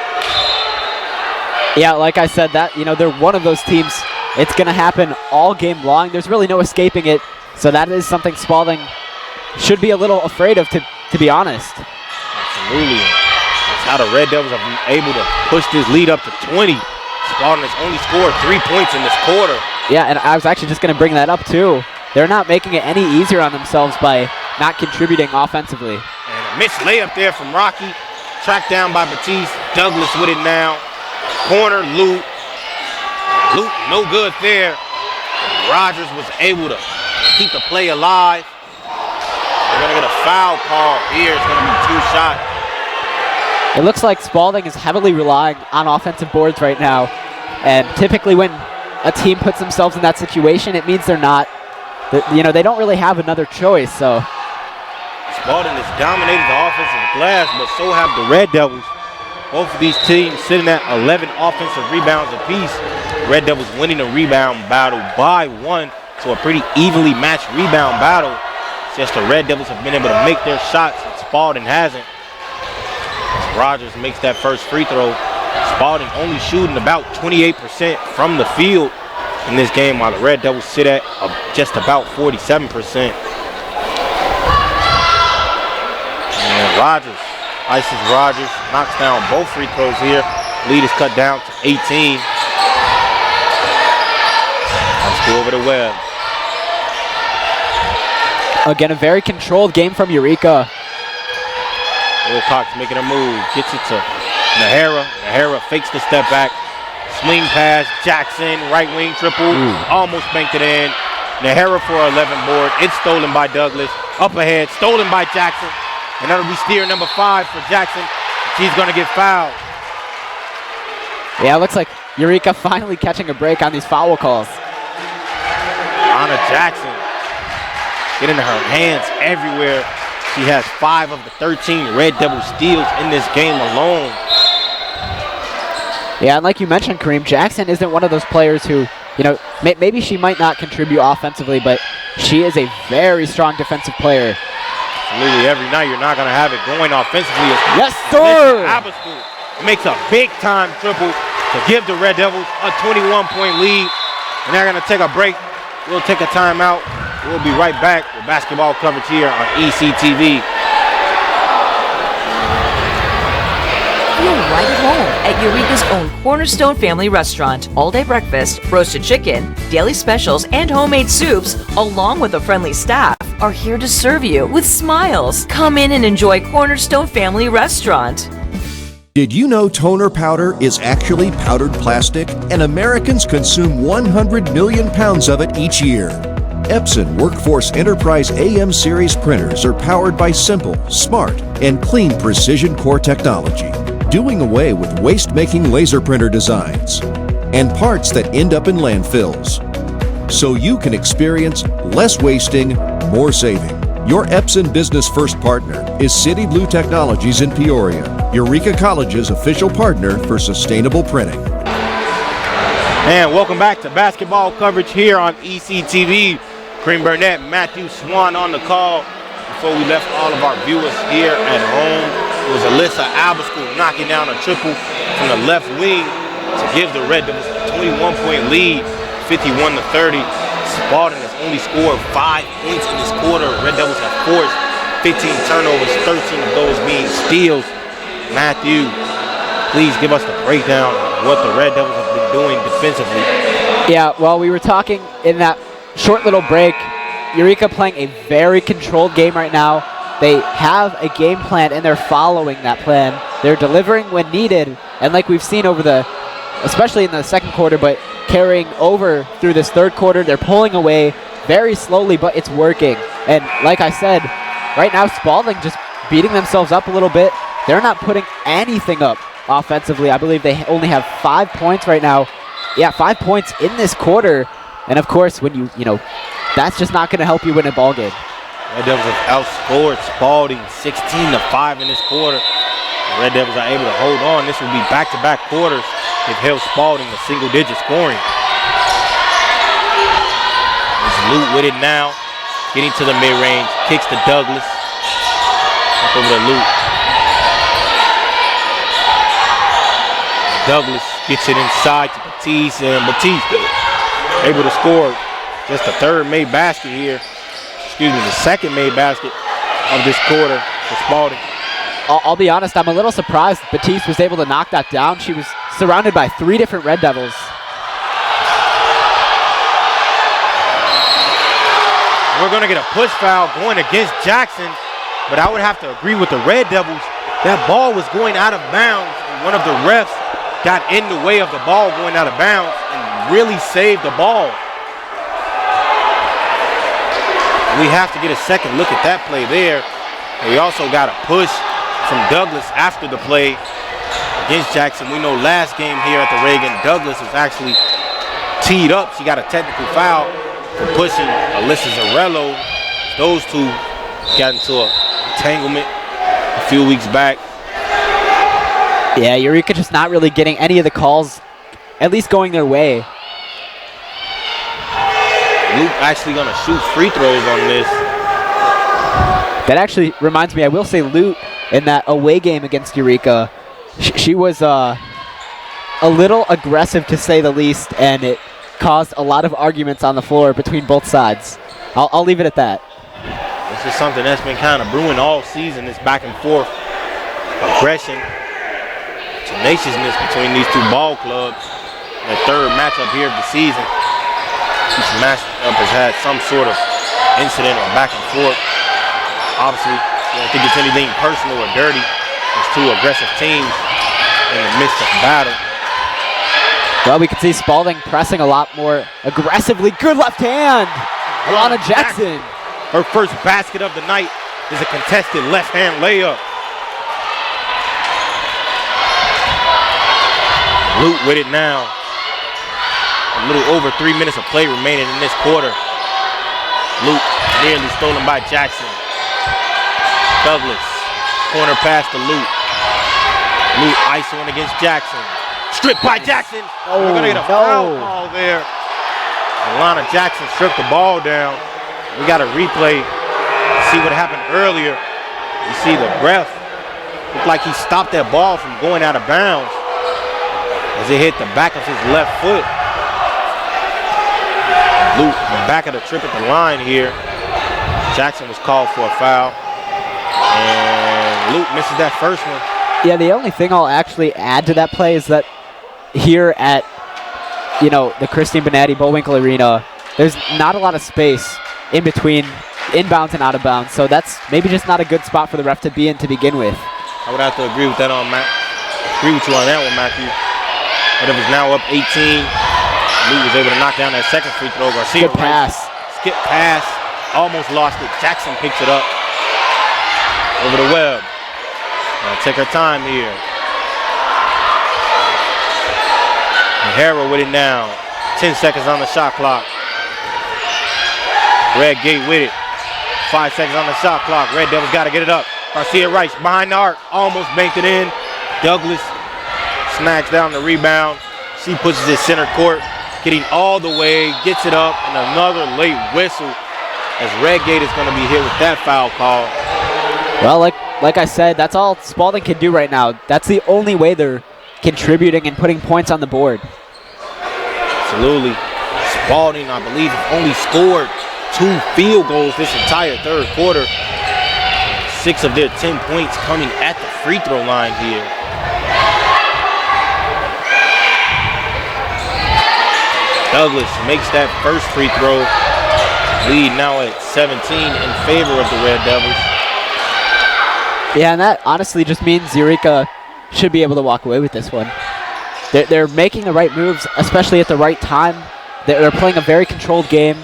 Yeah, like I said, that they're one of those teams. It's going to happen all game long. There's really no escaping it. So that is something Spalding should be a little afraid of, to be honest. Absolutely. That's how the Red Devils have been able to push this lead up to 20. Spalding has only scored 3 points in this quarter. Yeah, and I was actually just going to bring that up too. They're not making it any easier on themselves by not contributing offensively. And a missed layup there from Rocky. Tracked down by Batiste. Douglas with it now. Corner, Luke. Luke, no good there. And Rogers was able to keep the play alive. They're going to get a foul call here. It's going to be 2 shots. It looks like Spalding is heavily relying on offensive boards right now. And typically when a team puts themselves in that situation, it means they're not, they don't really have another choice. So Spalding has dominated the offensive glass, but so have the Red Devils. Both of these teams sitting at 11 offensive rebounds apiece. Red Devils winning the rebound battle by 1, so a pretty evenly matched rebound battle. It's just the Red Devils have been able to make their shots, and Spalding hasn't. Rogers makes that first free throw. Spalding only shooting about 28% from the field in this game, while the Red Devils sit at just about 47%. And Rogers. Ices Rogers, knocks down both free throws here. Lead is cut down to 18. Let's go over to Webb. Again, a very controlled game from Eureka. Wilcox making a move, gets it to Nahara. Nahara fakes the step back. Swing pass, Jackson, right wing triple. Almost banked it in. Nahara for 11 board. It's stolen by Douglas. Up ahead, stolen by Jackson. And that'll be steer number 5 for Jackson. She's going to get fouled. Yeah, it looks like Eureka finally catching a break on these foul calls. Anna Jackson getting her hands everywhere. She has 5 of the 13 Red Devil steals in this game alone. Yeah, and like you mentioned, Kareem, Jackson isn't one of those players who, maybe she might not contribute offensively, but she is a very strong defensive player. Absolutely, every night you're not going to have it going offensively. Yes, sir! Abascal makes a big-time triple to give the Red Devils a 21-point lead. And they're going to take a break. We'll take a timeout. We'll be right back with basketball coverage here on ECTV. Feel right at home at Eureka's own Cornerstone Family Restaurant. All-day breakfast, roasted chicken, daily specials, and homemade soups, along with a friendly staff, are here to serve you with smiles. Come in and enjoy Cornerstone Family Restaurant. Did you know toner powder is actually powdered plastic, and Americans consume 100 million pounds of it each year? Epson Workforce Enterprise AM series printers are powered by simple, smart, and clean precision core technology, doing away with waste-making laser printer designs and parts that end up in landfills, so you can experience less wasting, more saving. Your Epson Business First partner is City Blue Technologies in Peoria, Eureka College's official partner for sustainable printing. And welcome back to basketball coverage here on ECTV. Kareem Burnett, Matthew Swan on the call. Before we left all of our viewers here at home, it was Alyssa Abascal knocking down a triple from the left wing to give the Red Devils a 21-point lead, 51-30. Spalding has only scored 5 points in this quarter. Red Devils have forced 15 turnovers, 13 of those being steals. Matthew, please give us the breakdown of what the Red Devils have been doing defensively. Yeah, well, we were talking in that short little break. Eureka playing a very controlled game right now. They have a game plan and they're following that plan. They're delivering when needed, and like we've seen especially in the second quarter, but carrying over through this third quarter, they're pulling away very slowly, but it's working. And like I said, right now Spalding just beating themselves up a little bit. They're not putting anything up offensively. I believe they only have 5 points right now. Yeah, 5 points in this quarter. And of course, when you that's just not going to help you win a ball game. Red Devils have outscored Spalding 16-5 in this quarter. The Red Devils are able to hold on. This will be back-to-back quarters. They've held Spalding to single-digit scoring. There's Lute with it now. Getting to the mid-range. Kicks to Douglas. Back over to Lute. Douglas gets it inside to Batiste, and Batiste able to score just the third made basket here. Excuse me, the second made basket of this quarter for Spalding. I'll be honest, I'm a little surprised Batiste was able to knock that down. She was surrounded by 3 different Red Devils. We're going to get a push foul going against Jackson, but I would have to agree with the Red Devils. That ball was going out of bounds, and one of the refs got in the way of the ball going out of bounds and really saved the ball. We have to get a second look at that play there. And we also got a push from Douglas after the play against Jackson. We know last game here at the Reagan, Douglas was actually teed up. She got a technical foul for pushing Alyssa Zarello. Those two got into an entanglement a few weeks back. Yeah, Eureka just not really getting any of the calls, at least going their way. Luke actually going to shoot free throws on this. That actually reminds me, I will say Lute in that away game against Eureka, she was a little aggressive to say the least, and it caused a lot of arguments on the floor between both sides. I'll leave it at that. This is something that's been kind of brewing all season, this back and forth aggression, tenaciousness between these two ball clubs. The third matchup here of the season. Each matchup has had some sort of incident or back and forth. Obviously, I don't think it's anything personal or dirty. It's two aggressive teams in the midst of battle. Well, we can see Spalding pressing a lot more aggressively. Good left hand. Alana Jackson. Her first basket of the night is a contested left hand layup. Lute with it now. A little over 3 minutes of play remaining in this quarter. Lute nearly stolen by Jackson. Douglas, corner pass to Lute. Lute isoing against Jackson. Stripped by Jackson. We're going to get a foul call there. Alana Jackson stripped the ball down. We got a replay to see what happened earlier. You see the ref looked like he stopped that ball from going out of bounds as it hit the back of his left foot. Lute back of the trip at the line here. Jackson was called for a foul. And Lute misses that first one. Yeah, the only thing I'll actually add to that play is that here at, the Christine Bonatti Bullwinkle Arena, there's not a lot of space in between inbounds and out of bounds. So that's maybe just not a good spot for the ref to be in to begin with. I would have to agree with that agree with you on that one, Matthew. But it was now up 18. Lute was able to knock down that second free throw. Garcia good pass. Skip pass. Almost lost it. Jackson picks it up. Over the web. Take her time here. O'Hara with it now. 10 seconds on the shot clock. Red Gate with it. 5 seconds on the shot clock. Red Devils got to get it up. Garcia Rice behind the arc. Almost banked it in. Douglas snags down the rebound. She pushes it center court. Getting all the way. Gets it up. And another late whistle as Red Gate is going to be hit with that foul call. Well, like I said, that's all Spalding can do right now. That's the only way they're contributing and putting points on the board. Absolutely. Spalding, I believe, only scored 2 field goals this entire third quarter. 6 of their 10 points coming at the free throw line here. Douglas makes that first free throw. Lead now at 17 in favor of the Red Devils. Yeah, and that honestly just means Eureka should be able to walk away with this one. They're making the right moves, especially at the right time. They're playing a very controlled game,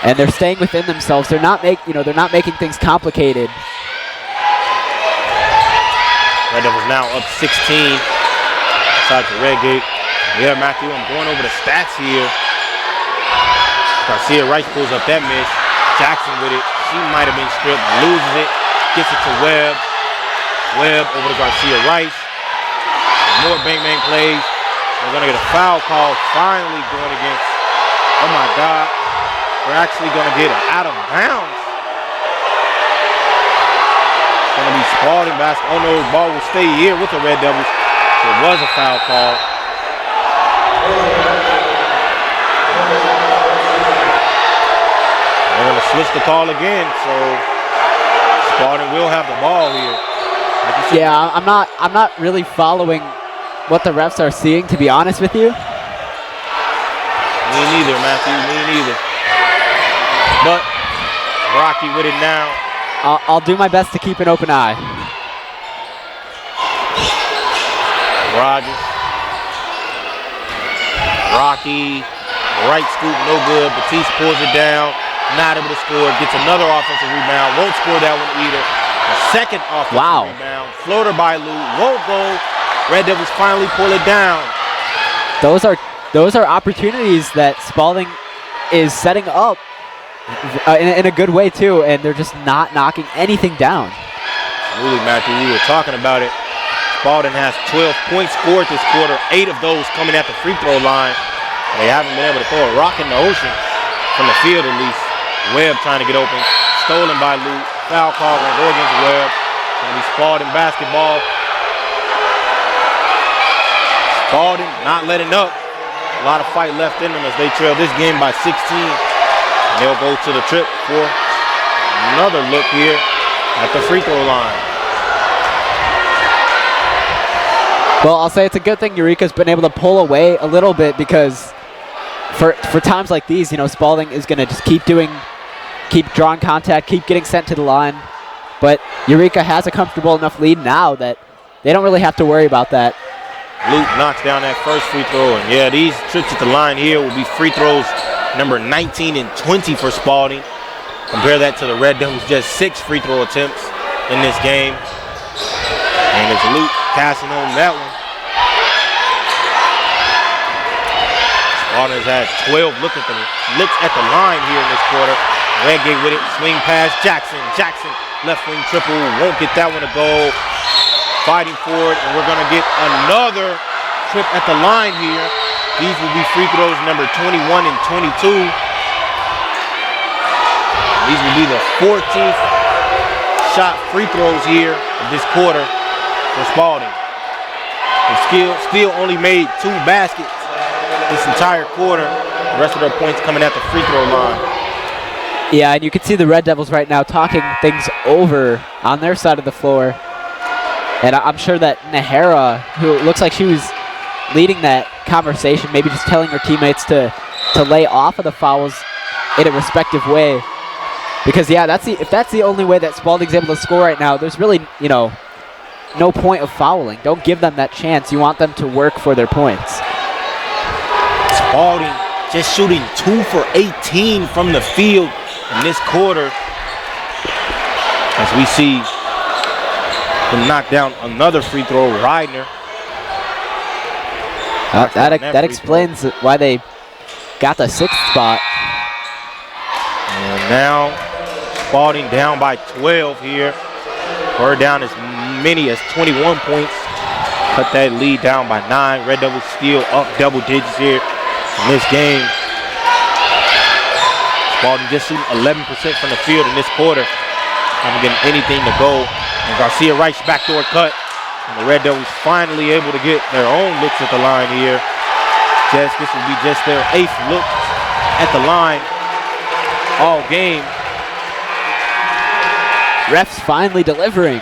and they're staying within themselves. They're not making things complicated. Red Devils now up 16 inside the red gate. Yeah, Matthew, I'm going over the stats here. Garcia Rice pulls up that miss. Jackson with it. She might have been stripped, loses it, gets it to Webb. Webb over to Garcia Rice. More bang-bang plays. We're going to get a foul call finally going against, oh my God, we're actually going to get it out of bounds. It's going to be Spalding basket. Oh no, the ball will stay here with the Red Devils. So it was a foul call. They're going to switch the call again, so Spalding will have the ball here. Like yeah, I'm not really following what the refs are seeing, to be honest with you. Me neither, Matthew. Me neither. But Rocky with it now. I'll do my best to keep an open eye. Rogers. Rocky. Right scoop, no good. Batiste pulls it down. Not able to score. Gets another offensive rebound. Won't score that one either. A second offensive rebound. Floater by Lou. Won't go. Red Devils finally pull it down. Those are opportunities that Spalding is setting up in a good way too, and they're just not knocking anything down. Absolutely, Matthew. We were talking about it. Spalding has 12 points scored this quarter, 8 of those coming at the free throw line. They haven't been able to throw a rock in the ocean from the field at least. Webb trying to get open. Stolen by Lou. Foul call going to go against Webb. Going to be Spalding basketball. Spalding not letting up. A lot of fight left in them as they trail this game by 16. And they'll go to the trip for another look here at the free throw line. Well, I'll say it's a good thing Eureka's been able to pull away a little bit, because for times like these, Spalding is going to just keep drawing contact, keep getting sent to the line. But Eureka has a comfortable enough lead now that they don't really have to worry about that. Luke knocks down that first free throw, and yeah, these trips at the line here will be free throws number 19 and 20 for Spalding. Compare that to the Red Devils' just 6 free throw attempts in this game. And it's Luke passing on that one. Spalding has had 12 looks at the line here in this quarter. Redgate with it, swing pass, Jackson. Jackson, left wing triple, won't get that one to go. Fighting for it, and we're going to get another trip at the line here. These will be free throws number 21 and 22. These will be the 14th shot free throws here of this quarter for Spalding. They still only made 2 baskets this entire quarter. The rest of their points coming at the free throw line. Yeah, and you can see the Red Devils right now talking things over on their side of the floor. And I'm sure that Nahara, who looks like she was leading that conversation, maybe just telling her teammates to lay off of the fouls in a respective way. Because, yeah, if that's the only way that Spalding's able to score right now, there's really, no point of fouling. Don't give them that chance. You want them to work for their points. Spalding just shooting 2 for 18 from the field in this quarter. As we see to knock down another free throw, Reidner. That explains why they got the 6th spot. And now Spalding down by 12 here. We're down as many as 21 points. Cut that lead down by 9. Red Devils still up double digits here in this game. Spalding just shooting 11% from the field in this quarter. Haven't getting anything to go. And Garcia Rice backdoor cut. And the Red Devils finally able to get their own looks at the line here. This will be just their 8th look at the line all game. Refs finally delivering.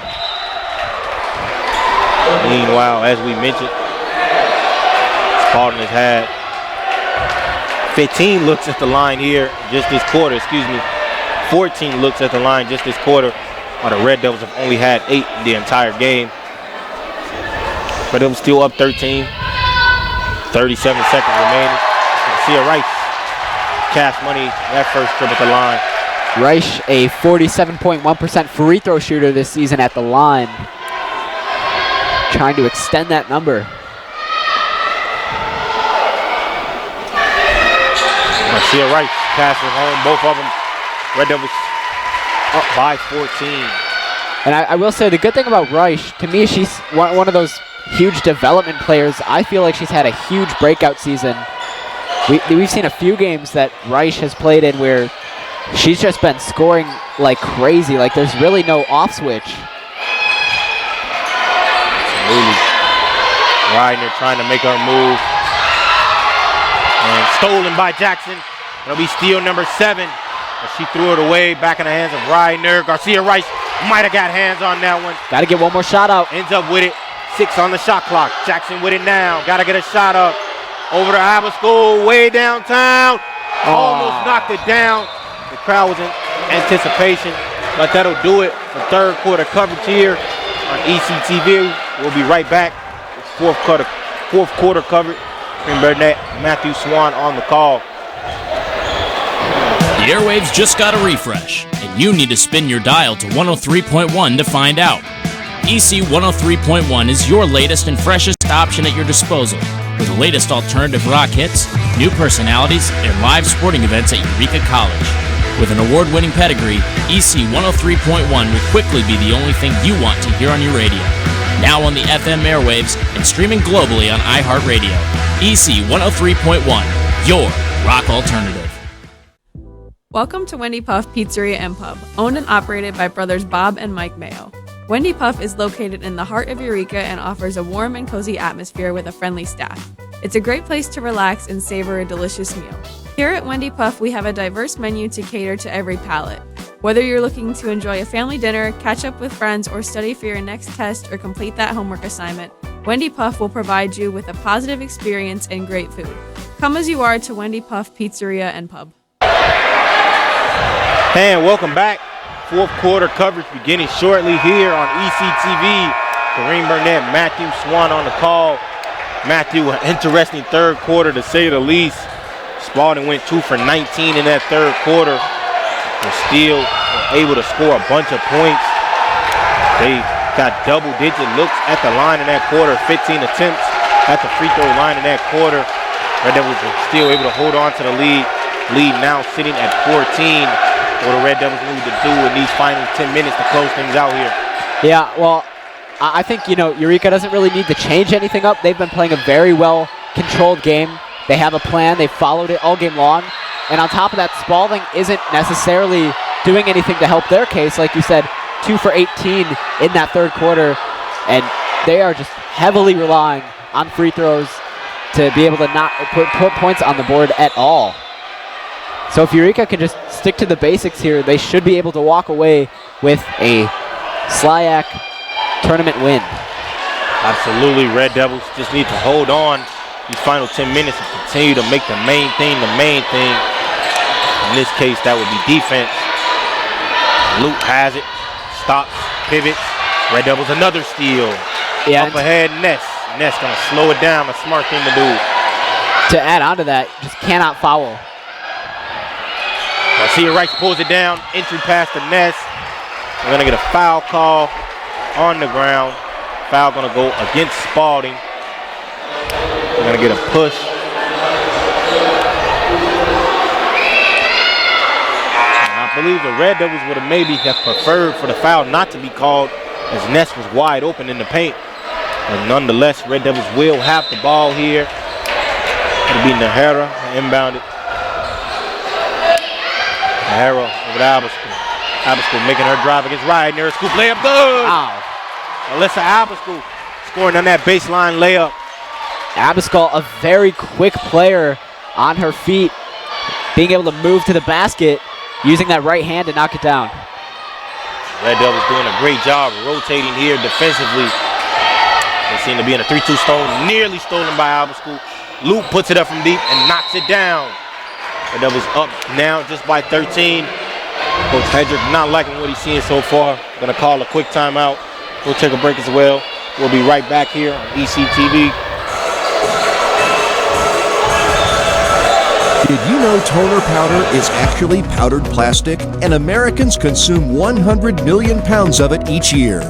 Meanwhile, as we mentioned, Spalding has had 15 looks at the line here just this quarter, 14 looks at the line just this quarter, while the Red Devils have only had 8 in the entire game. Red Devils still up 13. 37 seconds remaining. Garcia Rice, cash money, that first trip at the line. Reich, a 47.1% free throw shooter this season at the line. Trying to extend that number. Garcia Rice passes home, both of them. Red Devils up by 14. And I will say the good thing about Reich, to me, she's one of those huge development players. I feel like she's had a huge breakout season. We've seen a few games that Reich has played in where she's just been scoring like crazy. Like there's really no off switch. Absolutely. Ryder trying to make her move. And stolen by Jackson. It'll be steal number 7. But she threw it away back in the hands of Ryder. Garcia Rice might have got hands on that one. Got to get one more shot out. Ends up with it. 6 on the shot clock. Jackson with it now. Got to get a shot up. Over to Abascal, way downtown. Almost knocked it down. The crowd was in anticipation, but that'll do it for third quarter coverage here on ECTV. We'll be right back with fourth quarter coverage. Green Burnett, Matthew Swan on the call. The airwaves just got a refresh, and you need to spin your dial to 103.1 to find out. EC 103.1 is your latest and freshest option at your disposal, with the latest alternative rock hits, new personalities, and live sporting events at Eureka College. With an award-winning pedigree, EC 103.1 will quickly be the only thing you want to hear on your radio. Now on the FM airwaves and streaming globally on iHeartRadio. EC 103.1, your rock alternative. Welcome to Wendy Puff Pizzeria and Pub, owned and operated by brothers Bob and Mike Mayo. Wendy Puff is located in the heart of Eureka and offers a warm and cozy atmosphere with a friendly staff. It's a great place to relax and savor a delicious meal. Here at Wendy Puff, we have a diverse menu to cater to every palate. Whether you're looking to enjoy a family dinner, catch up with friends, or study for your next test or complete that homework assignment, Wendy Puff will provide you with a positive experience and great food. Come as you are to Wendy Puff Pizzeria and Pub. And welcome back. Fourth quarter coverage beginning shortly here on ECTV. Kareem Burnett, Matthew Swan on the call. Matthew, an interesting third quarter to say the least. Spalding went 2 for 19 in that third quarter. They're still able to score a bunch of points. They got double-digit looks at the line in that quarter, 15 attempts at the free throw line in that quarter. Red Devils were still able to hold on to the lead. Lead now sitting at 14. What the Red Devils need to do in these final 10 minutes to close things out here. Yeah, well, I think, Eureka doesn't really need to change anything up. They've been playing a very well-controlled game. They have a plan. They followed it all game long. And on top of that, Spalding isn't necessarily doing anything to help their case. Like you said, 2 for 18 in that third quarter. And they are just heavily relying on free throws to be able to not put points on the board at all. So if Eureka can just stick to the basics here, they should be able to walk away with a SLIAC tournament win. Absolutely, Red Devils just need to hold on these final 10 minutes and continue to make the main thing the main thing. In this case, that would be defense. Luke has it, stops, pivots. Red Devils another steal. Yeah, up ahead, Ness. Ness gonna slow it down, a smart thing to do. To add on to that, just cannot foul. Garcia Rice pulls it down, entry pass to Ness. We're gonna get a foul call on the ground. Foul gonna go against Spalding. We're gonna get a push. I believe the Red Devils would have maybe have preferred for the foul not to be called, as Ness was wide open in the paint. But nonetheless, Red Devils will have the ball here. It'll be Nahara inbounded. Nahara over to Abascal. Abascal making her drive against Ryder. Scoop layup good. Wow. Alyssa Abascal scoring on that baseline layup. Abascal, a very quick player on her feet, being able to move to the basket, using that right hand to knock it down. Red Devils doing a great job rotating here defensively. They seem to be in a 3-2 stone, nearly stolen by Abascal. Luke puts it up from deep and knocks it down. Red Devils up now just by 13. Coach Hedrick not liking what he's seeing so far. Gonna call a quick timeout. We'll take a break as well. We'll be right back here on ECTV. Did you know toner powder is actually powdered plastic, and Americans consume 100 million pounds of it each year?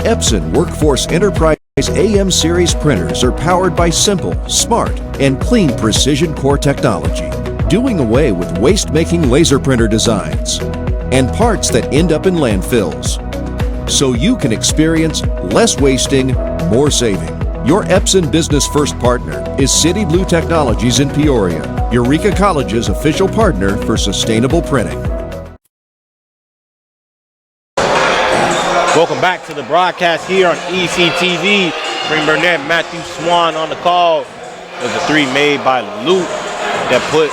Epson Workforce Enterprise AM series printers are powered by simple, smart, and clean precision core technology, doing away with waste-making laser printer designs and parts that end up in landfills. So you can experience less wasting, more saving. Your Epson Business First partner is City Blue Technologies in Peoria, Eureka College's official partner for sustainable printing. Welcome back to the broadcast here on ECTV. Green Burnett, Matthew Swan on the call. There's a three made by Luke that put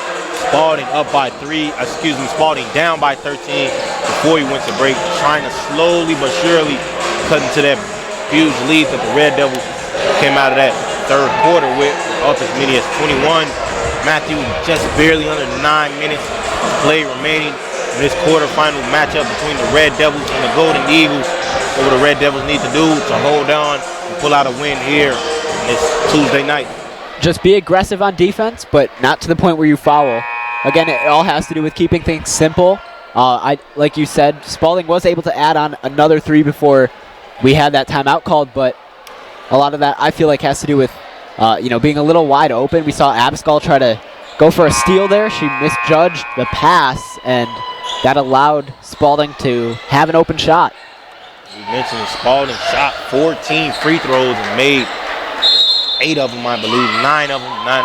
Spalding Spalding down by 13 before he went to break, trying to slowly but surely cut into that huge lead that the Red Devils came out of that third quarter with up as many as 21. Matthew just barely under 9 minutes of play remaining in this quarterfinal matchup between the Red Devils and the Golden Eagles. What the Red Devils need to do to hold on and pull out a win here this Tuesday night? Just be aggressive on defense, but not to the point where you foul. Again, it all has to do with keeping things simple. Like you said, Spalding was able to add on another three before we had that timeout called, but a lot of that I feel like has to do with being a little wide open. We saw Abascal try to go for a steal there. She misjudged the pass, and that allowed Spalding to have an open shot. We mentioned Spalding shot 14 free throws and made 8 of them, I believe, 9 of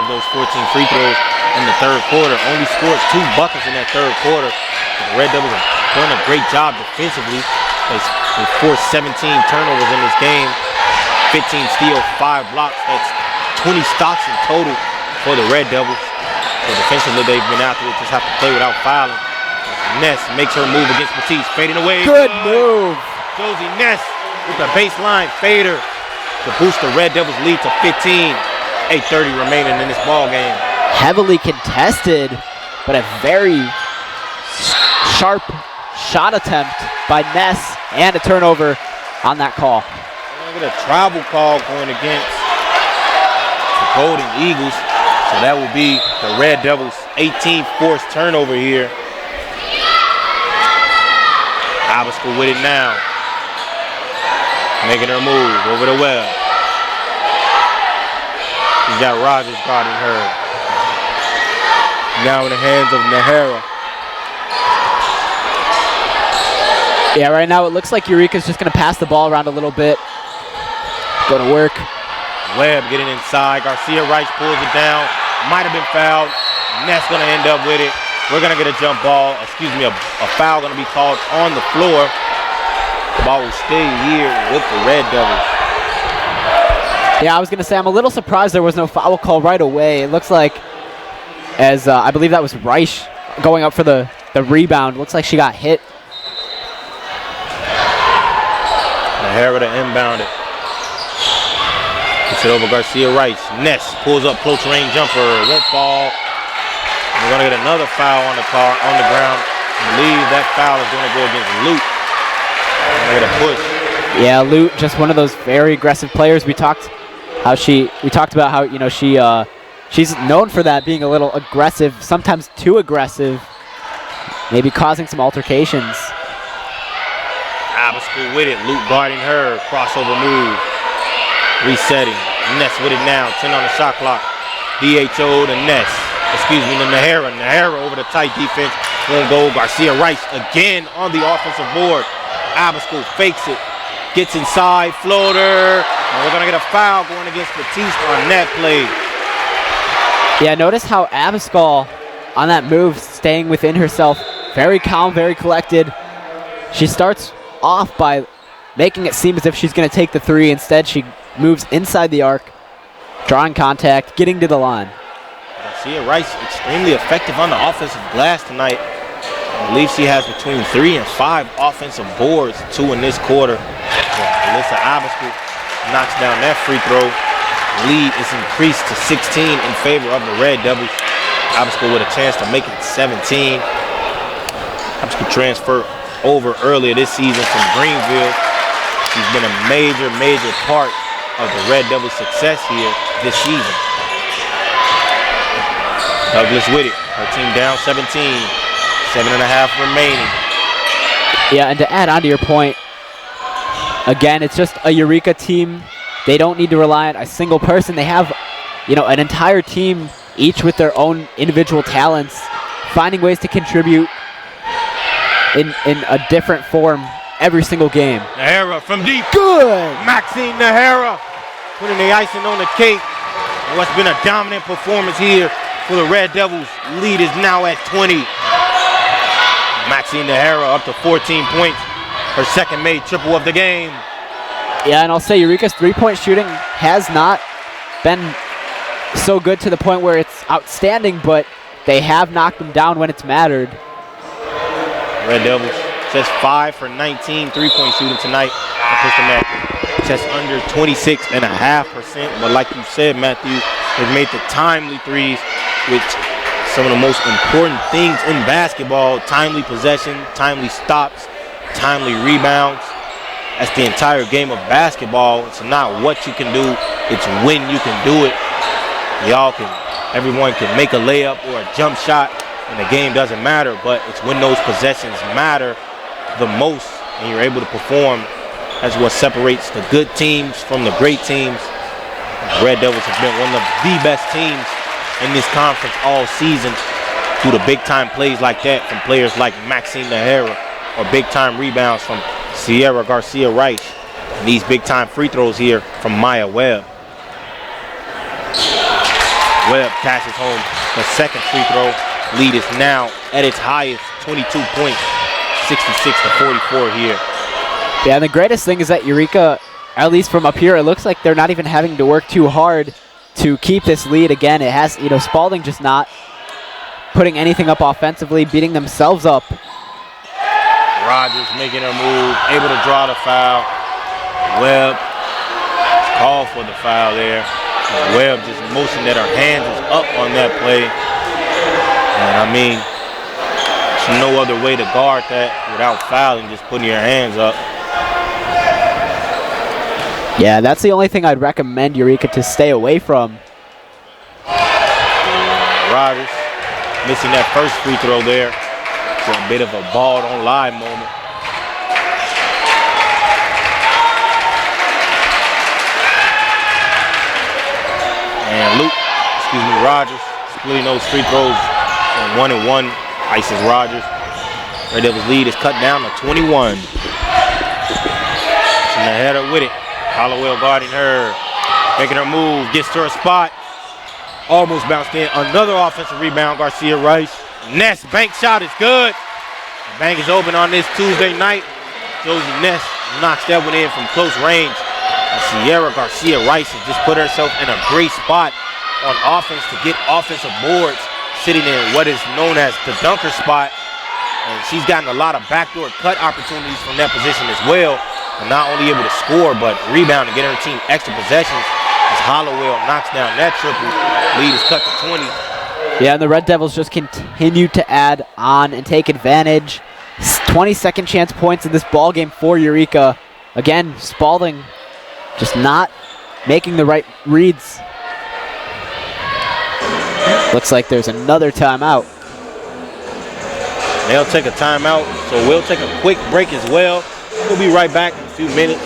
those 14 free throws in the third quarter. Only scored 2 buckets in that third quarter. The Red Devils have done a great job defensively. They forced 17 turnovers in this game, 15 steals, 5 blocks. That's 20 stocks in total for the Red Devils. So defensively, they've been out there, just have to play without fouling. Ness makes her move against Matisse, fading away. Good move. Josie Ness with the baseline fader to boost the Red Devils lead to 15. 8:30 remaining in this ball game. Heavily contested, but a very sharp shot attempt by Ness and a turnover on that call. Look at a travel call going against the Golden Eagles. So that will be the Red Devils' 18th forced turnover here. Abascal with it now. Making her move over the well. She's got Rogers guarding her. Now in the hands of Nahara. Yeah, right now it looks like Eureka's just going to pass the ball around a little bit. Go to work. Webb getting inside. Garcia Rice pulls it down. Might have been fouled. Ness going to end up with it. We're going to get a jump ball. A foul going to be called on the floor. The ball will stay here with the Red Devils. Yeah, I was going to say, I'm a little surprised there was no foul call right away. It looks like, as I believe that was Reich going up for the rebound. Looks like she got hit. Nahara to inbound it. Puts it over Garcia Rice. Ness pulls up close range jumper. Won't fall. We're going to get another foul on the ground. I believe that foul is going to go against Luke. We're going to push. Yeah, Lute, just one of those very aggressive players. We talked about how she's known for that, being a little aggressive, sometimes too aggressive, maybe causing some altercations. Abascal with it. Lute guarding her. Crossover move. Resetting. Ness with it now. 10 on the shot clock. DHO to Ness. To Nahara. Nahara over the tight defense. Won't go. Garcia Rice again on the offensive board. Abascal fakes it. Gets inside. Floater. And we're going to get a foul going against Batiste on that play. Yeah, notice how Abascal on that move, staying within herself. Very calm, very collected. She starts off by making it seem as if she's going to take the three. Instead, she moves inside the arc, drawing contact, getting to the line. Garcia Rice extremely effective on the offensive glass tonight. I believe she has between 3 and 5 offensive boards, 2 in this quarter. Alyssa Abascal knocks down that free throw. Lead is increased to 16 in favor of the Red Devils. Obstacle with a chance to make it 17. Obstacle transferred over earlier this season from Greenville. She's been a major part of the Red Devils' success here this season. Douglas with it. Her team down 17. 7.5 remaining. Yeah, and to add on to your point, again, it's just a Eureka team. They don't need to rely on a single person. They have, an entire team, each with their own individual talents, finding ways to contribute in a different form every single game. Nahara from deep. Good! Maxine Nahara putting the icing on the cake. And what's been a dominant performance here for the Red Devils. Lead is now at 20. Maxine Nahara up to 14 points. Her second made triple of the game. Yeah, and I'll say Eureka's three-point shooting has not been so good to the point where it's outstanding, but they have knocked them down when it's mattered. Red Devils just 5 for 19 three-point shooting tonight. That puts them at just under 26.5%. But like you said, Matthew, they've made the timely threes, which some of the most important things in basketball: timely possession, timely stops, timely rebounds. That's the entire game of basketball. It's not what you can do, it's when you can do it. Everyone can make a layup or a jump shot, and the game doesn't matter, but it's when those possessions matter the most and you're able to perform. That's what separates the good teams from the great teams. The Red Devils have been one of the best teams in this conference all season through the big-time plays like that from players like Maxine Nahara, or big-time rebounds from Sierra Garcia-Rice, and these big-time free throws here from Maya Webb. Webb passes home the second free throw. Lead is now at its highest, 22 points, 66-44 here. Yeah, and the greatest thing is that Eureka, at least from up here, it looks like they're not even having to work too hard to keep this lead. Again, it has, Spalding just not putting anything up offensively, beating themselves up. Rogers making her move, able to draw the foul. Webb called for the foul there. Webb just motioned that her hands is up on that play. And there's no other way to guard that without fouling, just putting your hands up. Yeah, that's the only thing I'd recommend Eureka to stay away from. Rogers missing that first free throw there. It's a bit of a ball don't lie moment. And Rogers splitting those free throws on 1-and-1. Ices Rogers. Red Devils lead is cut down to 21. Nahara with it. Hollowell guarding her, making her move, gets to her spot. Almost bounced in. Another offensive rebound, Garcia Rice. Ness bank shot is good. The bank is open on this Tuesday night. Josie Ness knocks that one in from close range. And Sierra Garcia Rice has just put herself in a great spot on offense to get offensive boards, sitting in what is known as the dunker spot. And she's gotten a lot of backdoor cut opportunities from that position as well. And not only able to score, but rebound and get her team extra possessions as Hollowell knocks down that triple. Lead is cut to 20. Yeah, and the Red Devils just continue to add on and take advantage. 20-second chance points in this ball game for Eureka. Again, Spalding just not making the right reads. Looks like there's another timeout. They'll take a timeout, so we'll take a quick break as well. We'll be right back in a few minutes.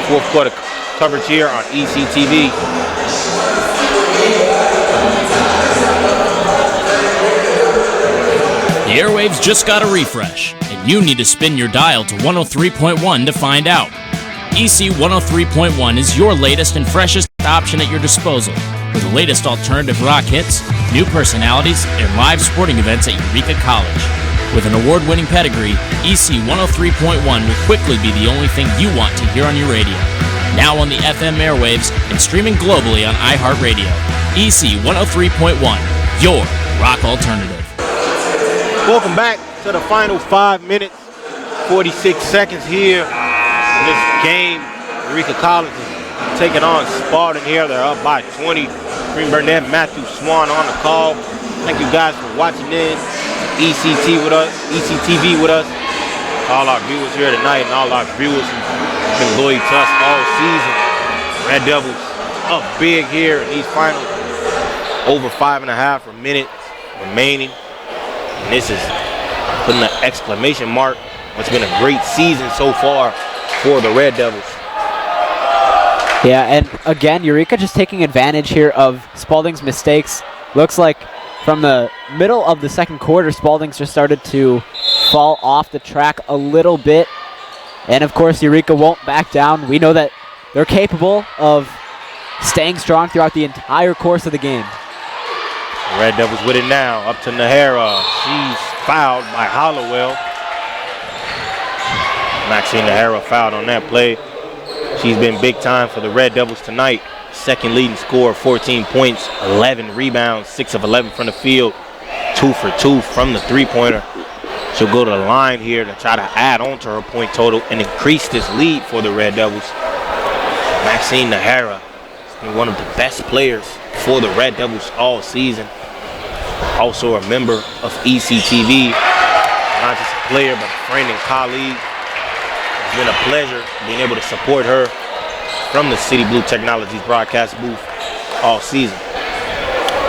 Fourth quarter coverage here on ECTV. The airwaves just got a refresh, and you need to spin your dial to 103.1 to find out. EC 103.1 is your latest and freshest option at your disposal, with the latest alternative rock hits, new personalities, and live sporting events at Eureka College. With an award-winning pedigree, EC 103.1 will quickly be the only thing you want to hear on your radio. Now on the FM airwaves and streaming globally on iHeartRadio. EC 103.1, your rock alternative. Welcome back to the final 5 minutes, 46 seconds here in this game. Eureka College is taking on Spalding here. They're up by 20. Green Burnett, Matthew Swan on the call. Thank you guys for watching in ECTV with us. All our viewers here tonight and all our viewers who've been loyal to us all season. Red Devils up big here in these finals. Over 5.5 minutes remaining. And this is putting an exclamation mark. It's been a great season so far for the Red Devils. Yeah, and again, Eureka just taking advantage here of Spalding's mistakes. Looks like from the middle of the second quarter, Spalding's just started to fall off the track a little bit. And of course, Eureka won't back down. We know that they're capable of staying strong throughout the entire course of the game. The Red Devils with it now, up to Nahara. She's fouled by Hollowell. Maxine Nahara fouled on that play. She's been big time for the Red Devils tonight. Second leading scorer, 14 points, 11 rebounds, 6 of 11 from the field, 2 for 2 from the three-pointer. She'll go to the line here to try to add on to her point total and increase this lead for the Red Devils. Maxine Nahara has been one of the best players for the Red Devils all season. Also a member of ECTV, not just a player, but a friend and colleague. It's been a pleasure being able to support her from the City Blue Technologies broadcast booth all season.